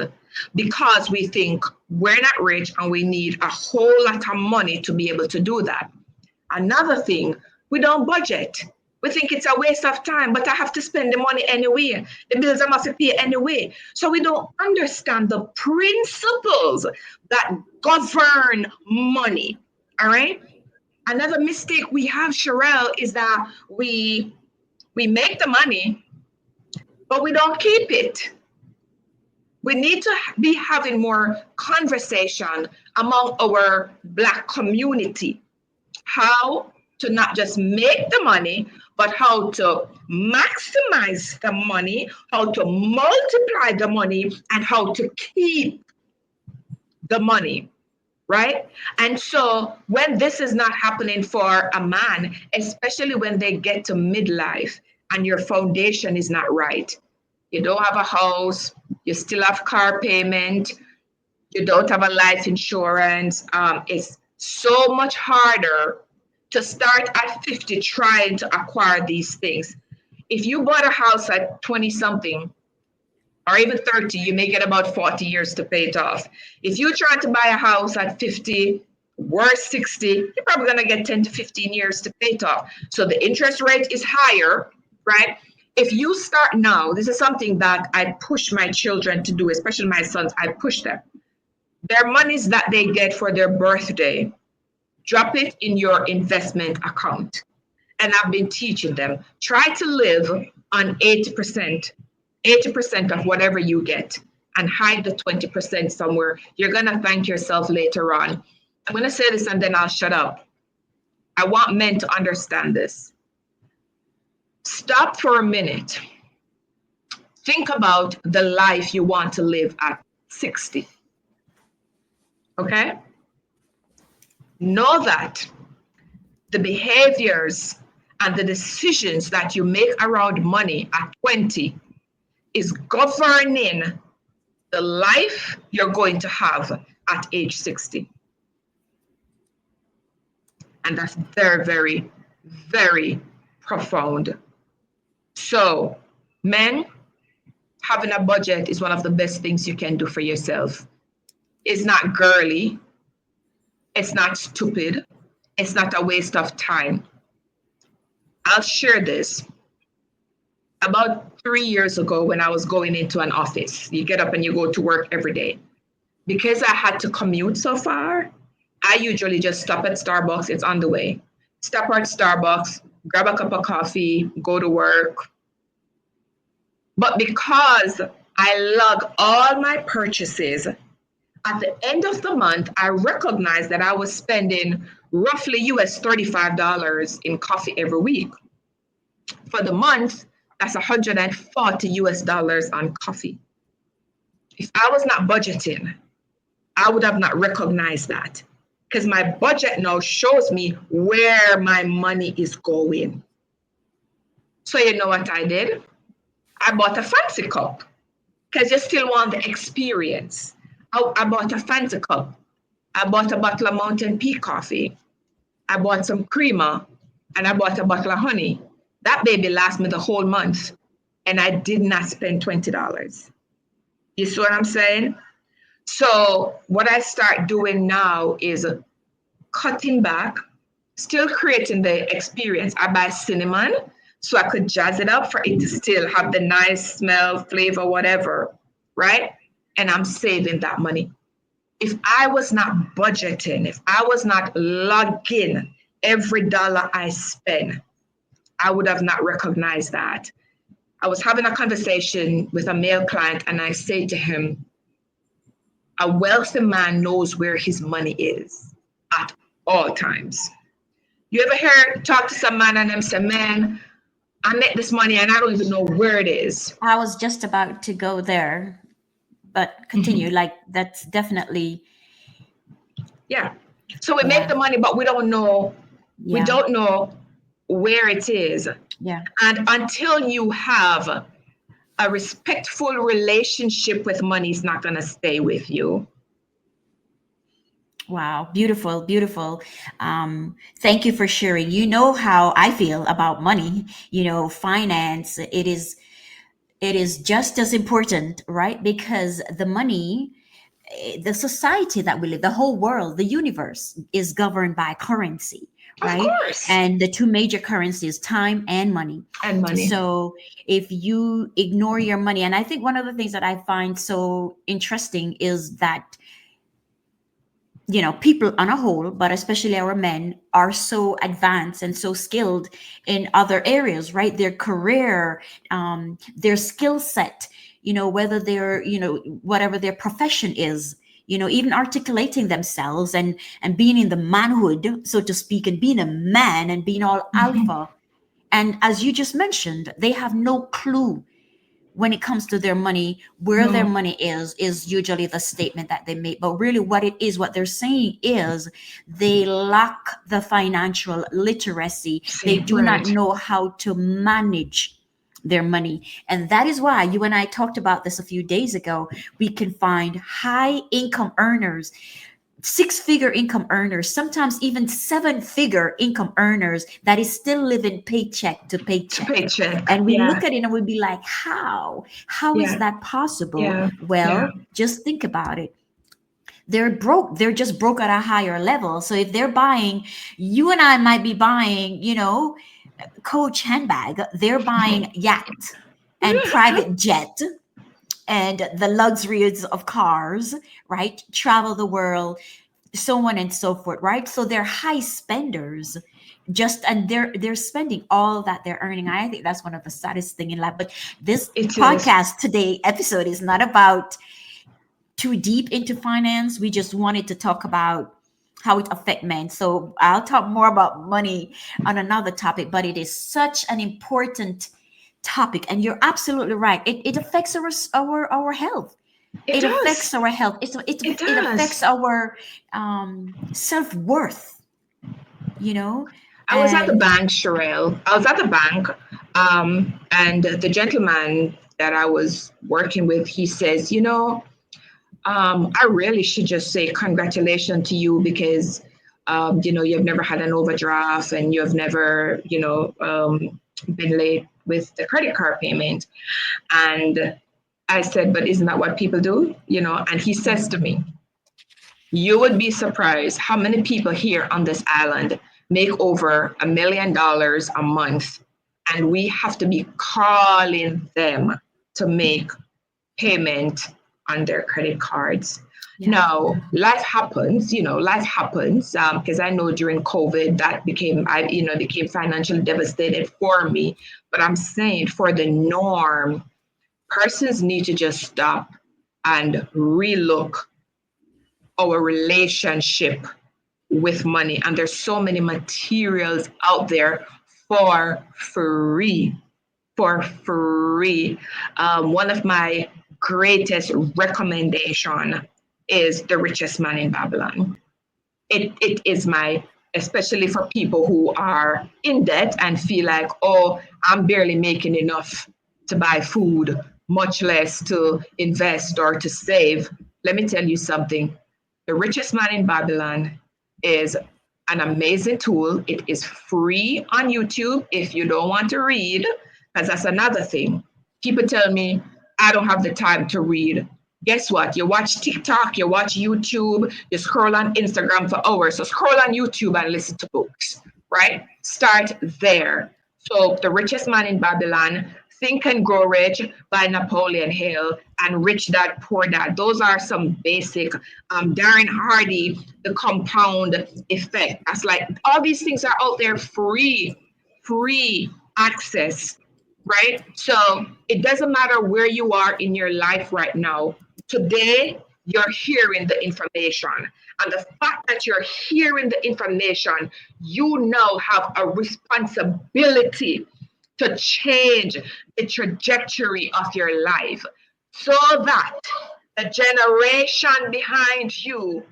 [SPEAKER 2] because we think we're not rich and we need a whole lot of money to be able to do that. Another thing, we don't budget. We think it's a waste of time, but I have to spend the money anyway. The bills I must pay anyway. So we don't understand the principles that govern money. All right. Another mistake we have, Sheryll, is that we make the money, but we don't keep it. We need to be having more conversation among our Black community. How to not just make the money, but how to maximize the money, how to multiply the money, and how to keep the money, right? And so when this is not happening for a man, especially when they get to midlife and your foundation is not right, you don't have a house, you still have car payment, you don't have a life insurance, it's so much harder to start at 50 trying to acquire these things. If you bought a house at 20 something or even 30, you may get about 40 years to pay it off. If you're trying to buy a house at 50, worst 60, you're probably going to get 10 to 15 years to pay it off. So the interest rate is higher, right? If you start now, this is something that I push my children to do, especially my sons, I push them. Their monies that they get for their birthday, drop it in your investment account. And I've been teaching them, try to live on 80% of whatever you get and hide the 20% somewhere. You're going to thank yourself later on. I'm going to say this and then I'll shut up. I want men to understand this. Stop for a minute. Think about the life you want to live at 60. Okay? Know that the behaviors and the decisions that you make around money at 20 is governing the life you're going to have at age 60. And that's very, very, very profound. So, men, having a budget is one of the best things you can do for yourself. It's not girly. It's not stupid. It's not a waste of time. I'll share this. About 3 years ago, when I was going into an office, you get up and you go to work every day. Because I had to commute so far, I usually just stop at Starbucks. It's on the way. Stop at Starbucks, grab a cup of coffee, go to work. But because I log all my purchases, at the end of the month, I recognized that I was spending roughly US $35 in coffee every week. For the month, that's 140 US dollars on coffee. If I was not budgeting, I would have not recognized that because my budget now shows me where my money is going. So you know what I did? I bought a fancy cup because you still want the experience. I bought a fancy cup. I bought a bottle of Mountain Peak coffee. I bought some creamer and I bought a bottle of honey. That baby lasts me the whole month and I did not spend $20. You see what I'm saying? So what I start doing now is cutting back, still creating the experience. I buy cinnamon so I could jazz it up for it to still have the nice smell, flavor, whatever, right? And I'm saving that money. If I was not budgeting, if I was not logging every dollar I spend, I would have not recognized that. I was having a conversation with a male client, and I said to him, a wealthy man knows where his money is at all times. You ever hear talk to some man and them say, man, I make this money and I don't even know where it is.
[SPEAKER 1] I was just about to go there, but continue. Like that's definitely,
[SPEAKER 2] Yeah. So we make
[SPEAKER 1] yeah,
[SPEAKER 2] the money, but we
[SPEAKER 1] yeah,
[SPEAKER 2] don't know where it is.
[SPEAKER 1] yeah.
[SPEAKER 2] And until you have a respectful relationship with money, it's not going to stay with you.
[SPEAKER 1] Wow, beautiful, beautiful. Thank you for sharing. You know how I feel about money. Finance. It is just as important, right? Because the money, the society that we live, the whole world, the universe is governed by currency,
[SPEAKER 2] Of
[SPEAKER 1] right?
[SPEAKER 2] course.
[SPEAKER 1] And the two major currencies, time and money.
[SPEAKER 2] And money.
[SPEAKER 1] So if you ignore your money, and I think one of the things that I find so interesting is that people on a whole, but especially our men, are so advanced and so skilled in other areas, right? Their career, their skill set, whether they're, whatever their profession is, even articulating themselves and being in the manhood, so to speak, and being a man and being all
[SPEAKER 2] Mm-hmm.
[SPEAKER 1] alpha. And as you just mentioned, they have no clue when it comes to their money. Where their
[SPEAKER 2] No,
[SPEAKER 1] money is usually the statement that they make, but really what they're saying is they lack the financial literacy. They
[SPEAKER 2] see,
[SPEAKER 1] do not
[SPEAKER 2] right.
[SPEAKER 1] know how to manage their money. And that is why you and I talked about this a few days ago. We can find high income earners, six-figure income earners, sometimes even seven-figure income earners that is still living paycheck to
[SPEAKER 2] To
[SPEAKER 1] paycheck.
[SPEAKER 2] paycheck.
[SPEAKER 1] And we
[SPEAKER 2] Yeah,
[SPEAKER 1] look at it and we'd be like, how is
[SPEAKER 2] yeah,
[SPEAKER 1] that possible?
[SPEAKER 2] yeah, yeah.
[SPEAKER 1] Well, just think about it. They're broke. They're just broke at a higher level. So if they're buying, you and I might be buying, Coach handbag, they're buying yacht and private jet and the luxuries of cars, right? Travel the world, so on and so forth, right? So they're high spenders, just and they're spending all that they're earning. I think that's one of the saddest thing in life. But this
[SPEAKER 2] It is.
[SPEAKER 1] podcast today episode is not about too deep into finance. We just wanted to talk about how it affects men. So I'll talk more about money on another topic, but it is such an important topic. And you're absolutely right. It affects our health.
[SPEAKER 2] It
[SPEAKER 1] It affects
[SPEAKER 2] does.
[SPEAKER 1] our health.
[SPEAKER 2] It
[SPEAKER 1] It affects
[SPEAKER 2] does.
[SPEAKER 1] our self-worth, you know
[SPEAKER 2] I was at the
[SPEAKER 1] and
[SPEAKER 2] bank, Sheryll. I was at the bank, and the gentleman that I was working with, he says, I really should just say congratulations to you because, you've never had an overdraft and you've never, been late with the credit card payment. And I said, but isn't that what people do? And he says to me, you would be surprised how many people here on this island make over $1 million a month, and we have to be calling them to make payment on their credit cards.
[SPEAKER 1] yeah,
[SPEAKER 2] Now, life happens, life happens, because I know during COVID that became financially devastated for me. But I'm saying for the norm, persons need to just stop and relook our relationship with money. And there's so many materials out there for free. For free. One of my greatest recommendation is The Richest Man in Babylon. It is my, especially for people who are in debt and feel like, oh, I'm barely making enough to buy food, much less to invest or to save. Let me tell you something. The Richest Man in Babylon is an amazing tool. It is free on YouTube if you don't want to read, because that's another thing. People tell me, I don't have the time to read. guess what? You watch TikTok, you watch YouTube, you scroll on Instagram for hours. So scroll on YouTube and listen to books, right? Start there. So The Richest Man in Babylon, Think and Grow Rich by Napoleon Hill, and Rich Dad Poor Dad. Those are some basic. Darren Hardy, The Compound Effect. That's like all these things are out there free access, right? So it doesn't matter where you are in your life right now. Today, you're hearing the information. And the fact that you're hearing the information, you now have a responsibility to change the trajectory of your life so that the generation behind you,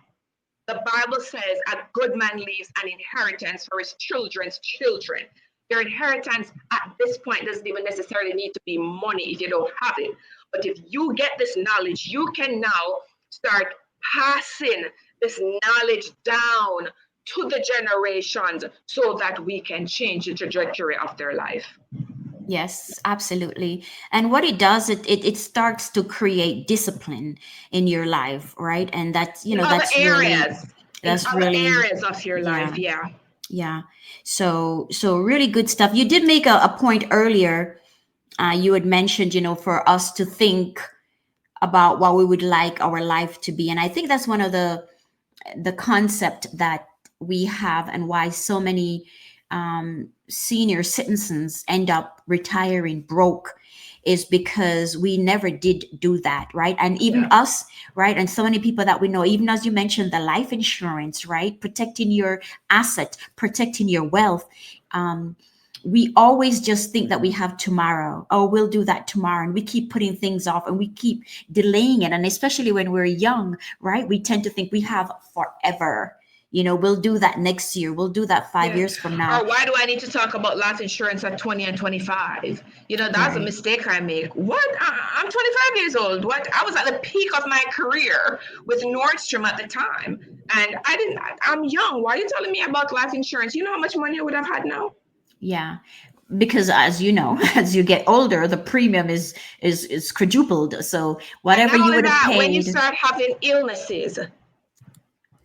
[SPEAKER 2] the Bible says, a good man leaves an inheritance for his children's children. Your inheritance at this point doesn't even necessarily need to be money if you don't have it. But if you get this knowledge, you can now start passing this knowledge down to the generations so that we can change the trajectory of their life.
[SPEAKER 1] Yes, absolutely. And what it does, it starts to create discipline in your life, right? And that's,
[SPEAKER 2] In other
[SPEAKER 1] that's really,
[SPEAKER 2] areas,
[SPEAKER 1] that's
[SPEAKER 2] in other
[SPEAKER 1] really,
[SPEAKER 2] areas of your
[SPEAKER 1] yeah,
[SPEAKER 2] life, yeah.
[SPEAKER 1] yeah. So really good stuff. You did make a point earlier. You had mentioned, for us to think about what we would like our life to be. And I think that's one of the concept that we have, and why so many senior citizens end up retiring broke, is because we never did do that, right? And even
[SPEAKER 2] Yeah.
[SPEAKER 1] us, right? And so many people that we know, even as you mentioned, the life insurance, right? Protecting your asset, protecting your wealth. We always just think that we have tomorrow. Oh, we'll do that tomorrow. And we keep putting things off, and we keep delaying it. And especially when we're young, right? We tend to think we have forever. We'll do that next year. We'll do that 5 years from now.
[SPEAKER 2] Or why do I need to talk about life insurance at 20 and 25? That's a
[SPEAKER 1] Right.
[SPEAKER 2] mistake I make. What? I'm 25 years old. What? I was at the peak of my career with Nordstrom at the time. And I'm young. Why are you telling me about life insurance? You know how much money I would have had now?
[SPEAKER 1] Yeah. Because as you know, as you get older, the premium is quadrupled. So
[SPEAKER 2] And
[SPEAKER 1] whatever
[SPEAKER 2] not
[SPEAKER 1] you
[SPEAKER 2] only
[SPEAKER 1] would have
[SPEAKER 2] that, when you
[SPEAKER 1] paid.
[SPEAKER 2] start having illnesses,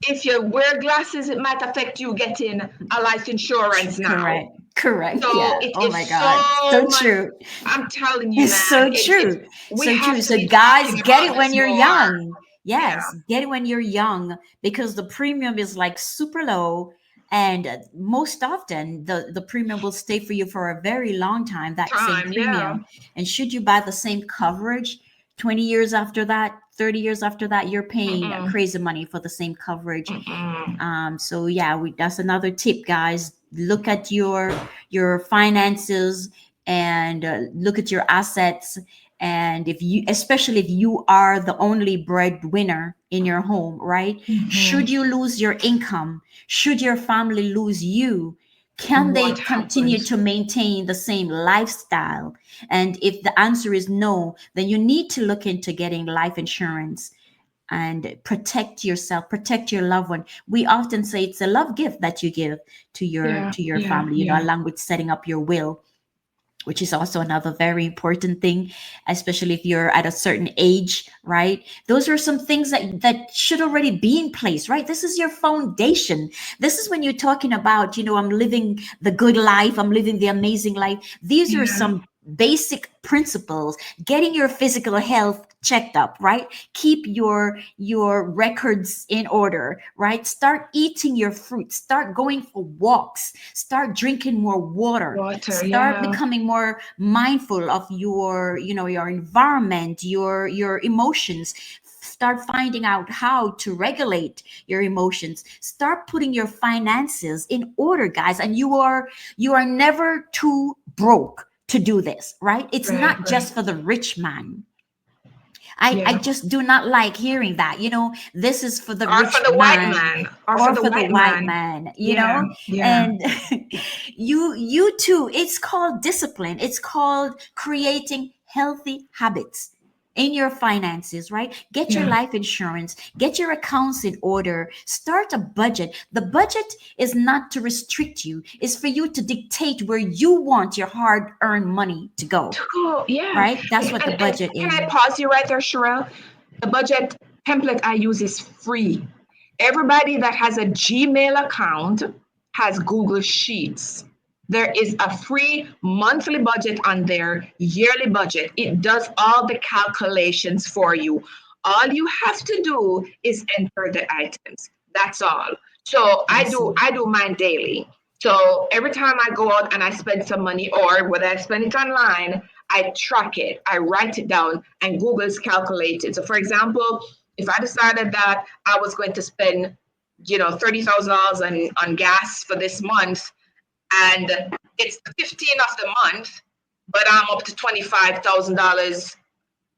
[SPEAKER 2] if you wear glasses, it might affect you getting a life insurance now.
[SPEAKER 1] Correct.
[SPEAKER 2] So
[SPEAKER 1] Yeah.
[SPEAKER 2] it
[SPEAKER 1] Oh
[SPEAKER 2] is
[SPEAKER 1] my God.
[SPEAKER 2] so
[SPEAKER 1] So
[SPEAKER 2] much.
[SPEAKER 1] true.
[SPEAKER 2] I'm telling you,
[SPEAKER 1] It's
[SPEAKER 2] man.
[SPEAKER 1] so
[SPEAKER 2] It's
[SPEAKER 1] true.
[SPEAKER 2] we
[SPEAKER 1] So
[SPEAKER 2] have
[SPEAKER 1] true.
[SPEAKER 2] to
[SPEAKER 1] So
[SPEAKER 2] be
[SPEAKER 1] guys,
[SPEAKER 2] talking
[SPEAKER 1] get
[SPEAKER 2] about
[SPEAKER 1] it when
[SPEAKER 2] this
[SPEAKER 1] you're
[SPEAKER 2] more.
[SPEAKER 1] young.
[SPEAKER 2] Yeah.
[SPEAKER 1] Yes, get it when you're young, because the premium is like super low, and most often the premium will stay for you for a very long time, that same
[SPEAKER 2] Time. Yeah.
[SPEAKER 1] premium. And should you buy the same coverage 20 years after that, 30 years after that, you're paying
[SPEAKER 2] Mm-mm.
[SPEAKER 1] crazy money for the same coverage.
[SPEAKER 2] Mm-mm.
[SPEAKER 1] So yeah, that's another tip, guys. Look at your finances, and look at your assets. And especially if you are the only breadwinner in your home, right?
[SPEAKER 2] Mm-hmm.
[SPEAKER 1] Should you lose your income, should your family lose you, can they
[SPEAKER 2] What
[SPEAKER 1] continue
[SPEAKER 2] happens?
[SPEAKER 1] to maintain the same lifestyle? And if the answer is no, then you need to look into getting life insurance and protect yourself, protect your loved one. We often say it's a love gift that you give to your
[SPEAKER 2] Yeah.
[SPEAKER 1] to your
[SPEAKER 2] Yeah.
[SPEAKER 1] family,
[SPEAKER 2] Yeah.
[SPEAKER 1] along with setting up your will, which is also another very important thing, especially if you're at a certain age, right? Those are some things that should already be in place, right? This is your foundation. This is when you're talking about, I'm living the good life, I'm living the amazing life. These are
[SPEAKER 2] Yeah.
[SPEAKER 1] some basic principles. Getting your physical health checked up, right? Keep your records in order, right? Start eating your fruit, start going for walks, start drinking more water,
[SPEAKER 2] Water.
[SPEAKER 1] start
[SPEAKER 2] Yeah.
[SPEAKER 1] becoming more mindful of your environment, your emotions. Start finding out how to regulate your emotions. Start putting your finances in order, guys. And you are never too broke to do this, right? It's
[SPEAKER 2] Right.
[SPEAKER 1] not
[SPEAKER 2] Right.
[SPEAKER 1] just for the rich man. I
[SPEAKER 2] Yeah.
[SPEAKER 1] just do not like hearing that. This is for the
[SPEAKER 2] Or for
[SPEAKER 1] rich
[SPEAKER 2] the white
[SPEAKER 1] man,
[SPEAKER 2] man. Or for
[SPEAKER 1] or
[SPEAKER 2] the
[SPEAKER 1] for the
[SPEAKER 2] white
[SPEAKER 1] white
[SPEAKER 2] man.
[SPEAKER 1] man,
[SPEAKER 2] Yeah. Yeah.
[SPEAKER 1] and you too. It's called discipline. It's called creating healthy habits in your finances, right? Get your
[SPEAKER 2] Yeah.
[SPEAKER 1] life insurance, get your accounts in order, start a budget. The budget is not to restrict you, it's for you to dictate where you want your hard-earned money to go,
[SPEAKER 2] Cool. Yeah.
[SPEAKER 1] right? That's what the
[SPEAKER 2] And
[SPEAKER 1] budget
[SPEAKER 2] can
[SPEAKER 1] is.
[SPEAKER 2] I pause you right there, Sheryll? The budget template I use is free. Everybody that has a Gmail account has Google Sheets. There is a free monthly budget on there, yearly budget. It does all the calculations for you. All you have to do is enter the items. That's all. So
[SPEAKER 1] Awesome.
[SPEAKER 2] I do mine daily. So every time I go out and I spend some money, or whether I spend it online, I track it, I write it down, and Google's calculated. So for example, if I decided that I was going to spend, $30,000 on gas for this month, and it's the 15th of the month, but I'm up to $25,000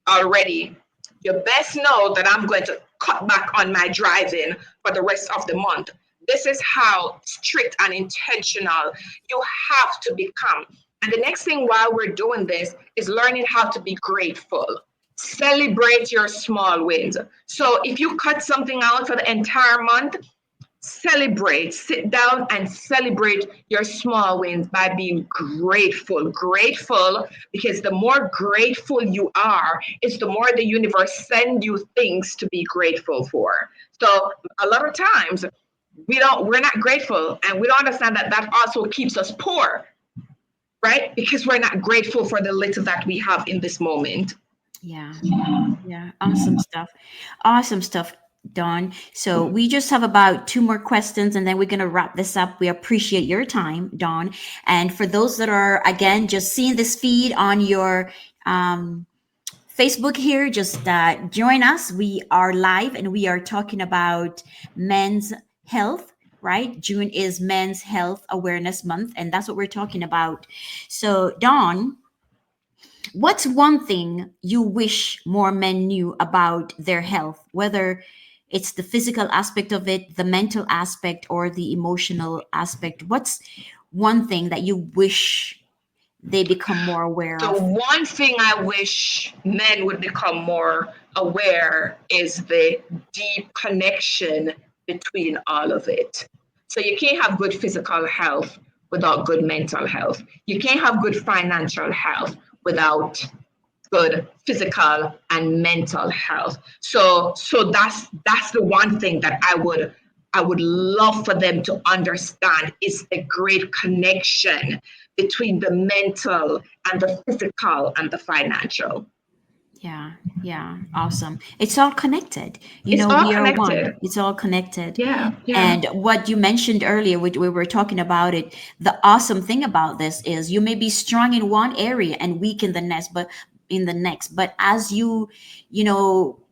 [SPEAKER 2] already, you best know that I'm going to cut back on my driving for the rest of the month. This is how strict and intentional you have to become. And the next thing while we're doing this is learning how to be grateful. Celebrate your small wins. So if you cut something out for the entire month, celebrate, sit down and celebrate your small wins by being grateful, because the more grateful you are, it's the more the universe send you things to be grateful for. So a lot of times we're not grateful, and we don't understand that that also keeps us poor, right? Because we're not grateful for the little that we have in this moment.
[SPEAKER 1] Yeah. Yeah. Awesome stuff. Awesome stuff, Dawn. So we just have about two more questions and then we're going to wrap this up. We appreciate your time, Dawn. And for those that are, again, just seeing this feed on your Facebook here, just join us. We are live and we are talking about men's health. Right? June is Men's Health Awareness Month, and that's what we're talking about. So, Dawn, what's one thing you wish more men knew about their health, whether it's the physical aspect of it, the mental aspect, or the emotional aspect? What's one thing that you wish they become more aware
[SPEAKER 2] The
[SPEAKER 1] of?
[SPEAKER 2] one thing I wish men would become more aware is the deep connection between all of it. So you can't have good physical health without good mental health. You can't have good financial health without good physical and mental health. So that's the one thing that I would love for them to understand is the great connection between the mental and the physical and the financial.
[SPEAKER 1] Yeah, yeah, awesome. It's all connected.
[SPEAKER 2] It's all
[SPEAKER 1] We are one.
[SPEAKER 2] connected.
[SPEAKER 1] It's all connected.
[SPEAKER 2] Yeah, yeah.
[SPEAKER 1] And what you mentioned earlier, we were talking about it. The awesome thing about this is you may be strong in one area and weak in the next, but as you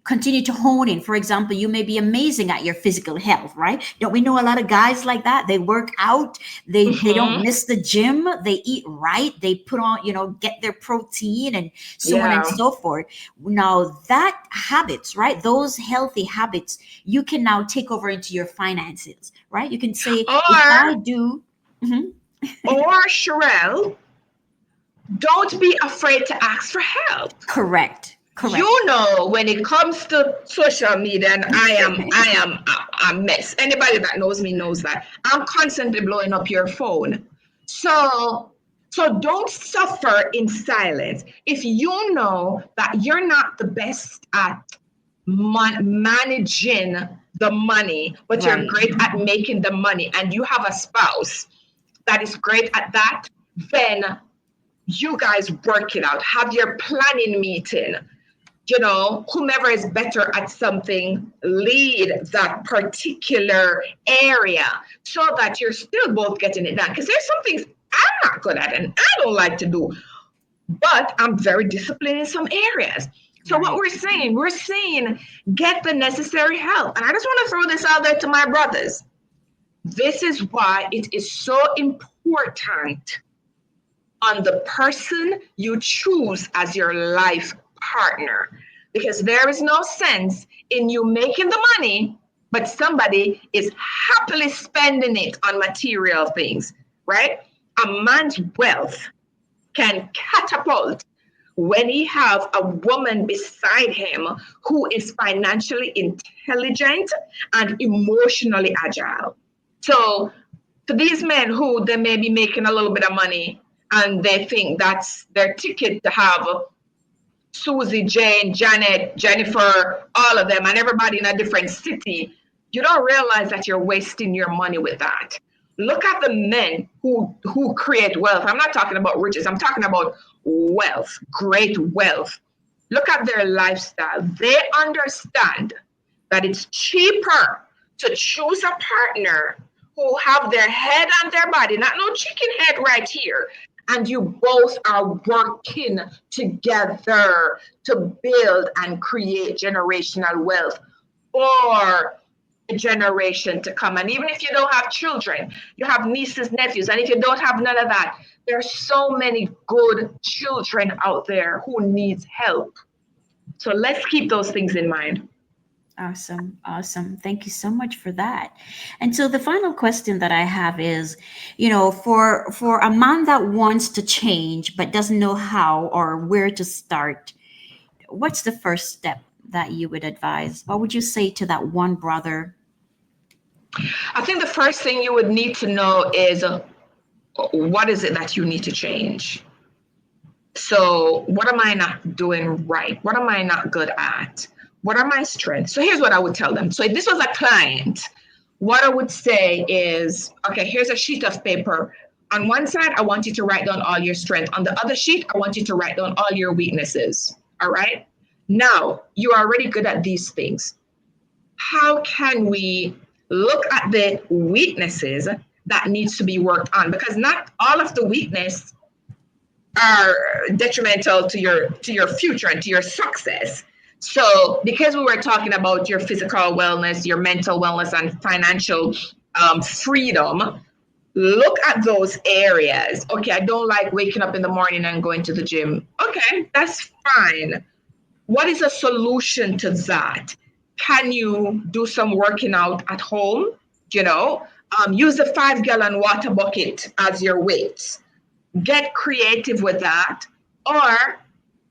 [SPEAKER 1] continue to hone in, for example, you may be amazing at your physical health, right? Don't we know a lot of guys like that? They work out, they don't
[SPEAKER 2] Hmm.
[SPEAKER 1] miss the gym, they eat right, they put on, get their protein and so on and
[SPEAKER 2] Yeah.
[SPEAKER 1] so forth. Now that habits, right? Those healthy habits, you can now take over into your finances, right? You can say, if I
[SPEAKER 2] Or
[SPEAKER 1] do, Mhm.
[SPEAKER 2] Sheryll, don't be afraid to ask for help.
[SPEAKER 1] Correct, correct.
[SPEAKER 2] When it comes to social media, and I am a mess. Anybody that knows me knows that I'm constantly blowing up your phone. So don't suffer in silence. If you know that you're not the best at managing the money, but you're
[SPEAKER 1] Right.
[SPEAKER 2] great at making the money, and you have a spouse that is great at that, then you guys work it out. Have your planning meeting. Whomever is better at something, lead that particular area so that you're still both getting it done. Because there's some things I'm not good at and I don't like to do, but I'm very disciplined in some areas. So what
[SPEAKER 1] Right.
[SPEAKER 2] we're saying, get the necessary help. And I just want to throw this out there to my brothers. This is why it is so important on the person you choose as your life partner. Because there is no sense in you making the money, but somebody is happily spending it on material things, right? A man's wealth can catapult when he have a woman beside him who is financially intelligent and emotionally agile. So to these men who they may be making a little bit of money and they think that's their ticket to have Susie, Jane, Janet, Jennifer, all of them, and everybody in a different city, you don't realize that you're wasting your money with that. Look at the men who create wealth. I'm not talking about riches. I'm talking about wealth, great wealth. Look at their lifestyle. They understand that it's cheaper to choose a partner who have their head on their body, not no chicken head right here, and you both are working together to build and create generational wealth for a generation to come. And even if you don't have children, you have nieces, nephews, and if you don't have none of that, there's so many good children out there who needs help. So let's keep those things in mind.
[SPEAKER 1] Awesome. Awesome. Thank you so much for that. And so the final question that I have is, for a man that wants to change but doesn't know how or where to start, what's the first step that you would advise? What would you say to that one brother?
[SPEAKER 2] I think the first thing you would need to know is what is it that you need to change? So, what am I not doing right? What am I not good at? What are my strengths? So, here's what I would tell them. So, if this was a client, what I would say is, okay, here's a sheet of paper. On one side, I want you to write down all your strengths. On the other sheet, I want you to write down all your weaknesses. All right. Now, you are already good at these things. How can we look at the weaknesses that needs to be worked on? Because not all of the weakness are detrimental to your future and to your success. So because we were talking about your physical wellness, your mental wellness, and financial freedom, look at those areas. Okay, I don't like waking up in the morning and going to the gym. Okay, that's fine. What is a solution to that? Can you do some working out at home? Use the 5-gallon water bucket as your weights. Get creative with that, or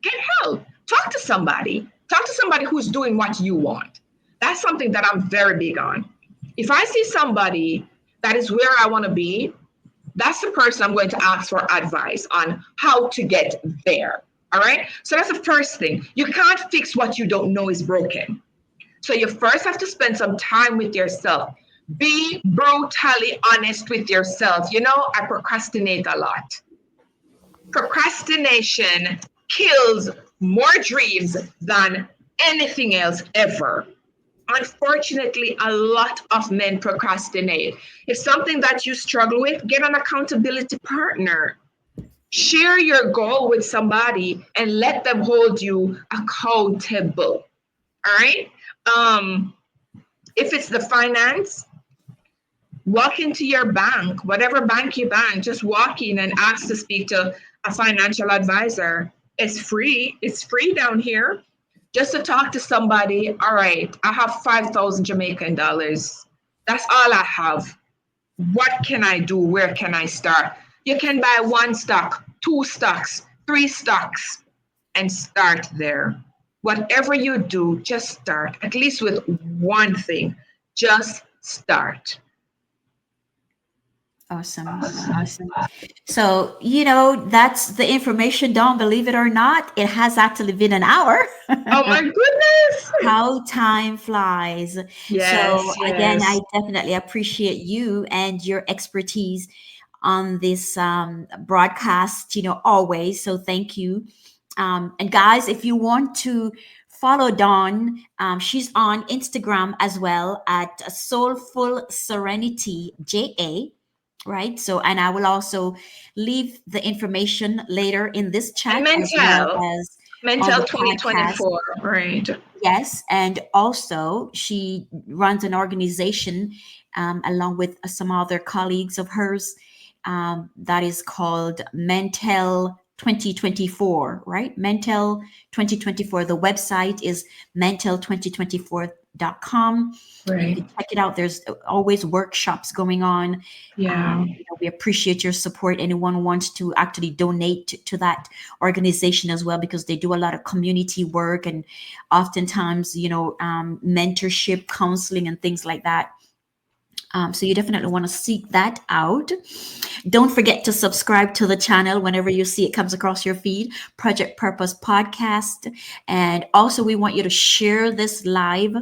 [SPEAKER 2] get help. Talk to somebody. Talk to somebody who's doing what you want. That's something that I'm very big on. If I see somebody that is where I want to be, that's the person I'm going to ask for advice on how to get there. All right. So that's the first thing. You can't fix what you don't know is broken. So you first have to spend some time with yourself. Be brutally honest with yourself. I procrastinate a lot. Procrastination kills more dreams than anything else ever. Unfortunately, a lot of men procrastinate. If something that you struggle with, get an accountability partner. Share your goal with somebody and let them hold you accountable. All right. If it's the finance, walk into your bank, whatever bank you bank, just walk in and ask to speak to a financial advisor. It's free. It's free down here. Just to talk to somebody. All right, I have 5,000 Jamaican dollars. That's all I have. What can I do? Where can I start? You can buy 1 stock, 2 stocks, 3 stocks, and start there. Whatever you do, just start, at least with one thing. Just start.
[SPEAKER 1] Awesome. Awesome. So, that's the information. Don't believe it or not. It has actually been an hour.
[SPEAKER 2] Oh my goodness.
[SPEAKER 1] How time flies.
[SPEAKER 2] Yes,
[SPEAKER 1] So, again, I
[SPEAKER 2] yes.
[SPEAKER 1] definitely appreciate you and your expertise on this broadcast, always. So, thank you. And guys, if you want to follow Dawn, she's on Instagram as well at Soulful Serenity JA, right? So, and I will also leave the information later in this
[SPEAKER 2] And
[SPEAKER 1] chat as well
[SPEAKER 2] mental,
[SPEAKER 1] as on
[SPEAKER 2] mental
[SPEAKER 1] the podcast.
[SPEAKER 2] 2024, right?
[SPEAKER 1] Yes, and also she runs an organization along with some other colleagues of hers that is called Mental 2024, right? Mental 2024. The website is mental2024.com. You
[SPEAKER 2] Right.
[SPEAKER 1] can check it out. There's always workshops going on.
[SPEAKER 2] Yeah.
[SPEAKER 1] We appreciate your support. Anyone who wants to actually donate to that organization as well, because they do a lot of community work and oftentimes, mentorship, counseling, and things like that. So you definitely want to seek that out. Don't forget to subscribe to the channel whenever you see it comes across your feed, Project Purpose Podcast. And also, we want you to share this live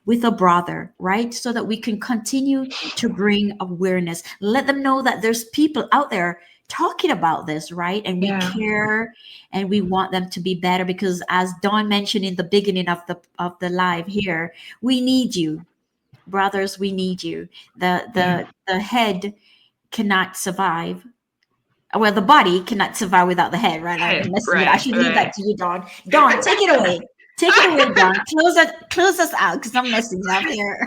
[SPEAKER 1] with a brother, right? So that we can continue to bring awareness. Let them know that there's people out there talking about this, right? And we
[SPEAKER 2] Yeah.
[SPEAKER 1] care and we want them to be better because as Dawn mentioned in the beginning of the live here, we need you. Brothers, we need you. The
[SPEAKER 2] Yeah.
[SPEAKER 1] the head cannot survive. Well, the body cannot survive without the head, right? I'm messing with. I
[SPEAKER 2] Right,
[SPEAKER 1] should leave that
[SPEAKER 2] right.
[SPEAKER 1] to you, Dawn. Dawn, take it away. Take it away, Dawn. Close us out because I'm messing up here.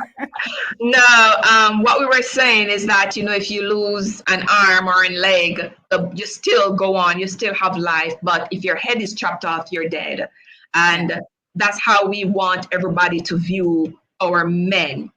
[SPEAKER 2] No, what we were saying is that, if you lose an arm or a leg, you still go on, you still have life. But if your head is chopped off, you're dead.
[SPEAKER 1] Yeah.
[SPEAKER 2] And that's how we want everybody to view our men.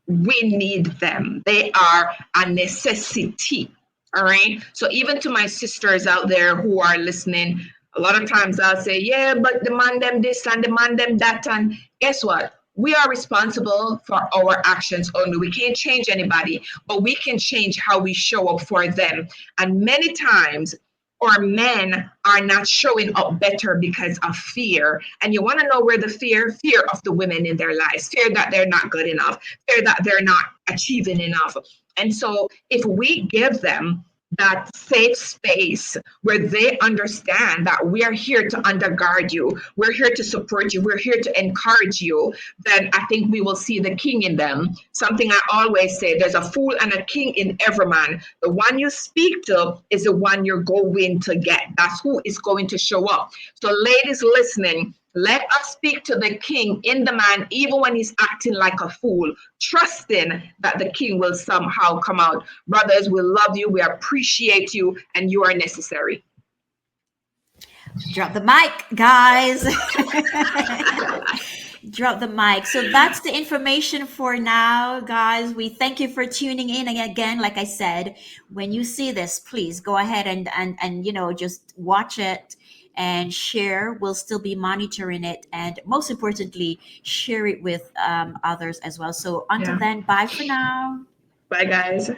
[SPEAKER 2] We need them. They are a necessity. All right. So even to my sisters out there who are listening, a lot of times I'll say, yeah, but demand them this and demand them that. And guess what? We are responsible for our actions only. We can't change anybody, but we can change how we show up for them. And many times our men are not showing up better because of fear. And you want to know where the fear of the women in their lives, fear that they're not good enough, fear that they're not achieving enough. And so if we give them that safe space where they understand that we are here to undergird you, we're here to support you, we're here to encourage you, then I think we will see the king in them. Something I always say, there's a fool and a king in every man. The one you speak to is the one you're going to get. That's who is going to show up. So ladies listening, let us speak to the king in the man, even when he's acting like a fool, trusting that the king will somehow come out. Brothers, we love you, we appreciate you, and you are necessary.
[SPEAKER 1] Drop the mic, guys. Drop the mic. So that's the information for now, guys. We thank you for tuning in. And again, like I said, when you see this, please go ahead and just watch it and share. We'll still be monitoring it, and most importantly, share it with others as well. So until
[SPEAKER 2] Yeah.
[SPEAKER 1] then, bye for now.
[SPEAKER 2] Bye, guys.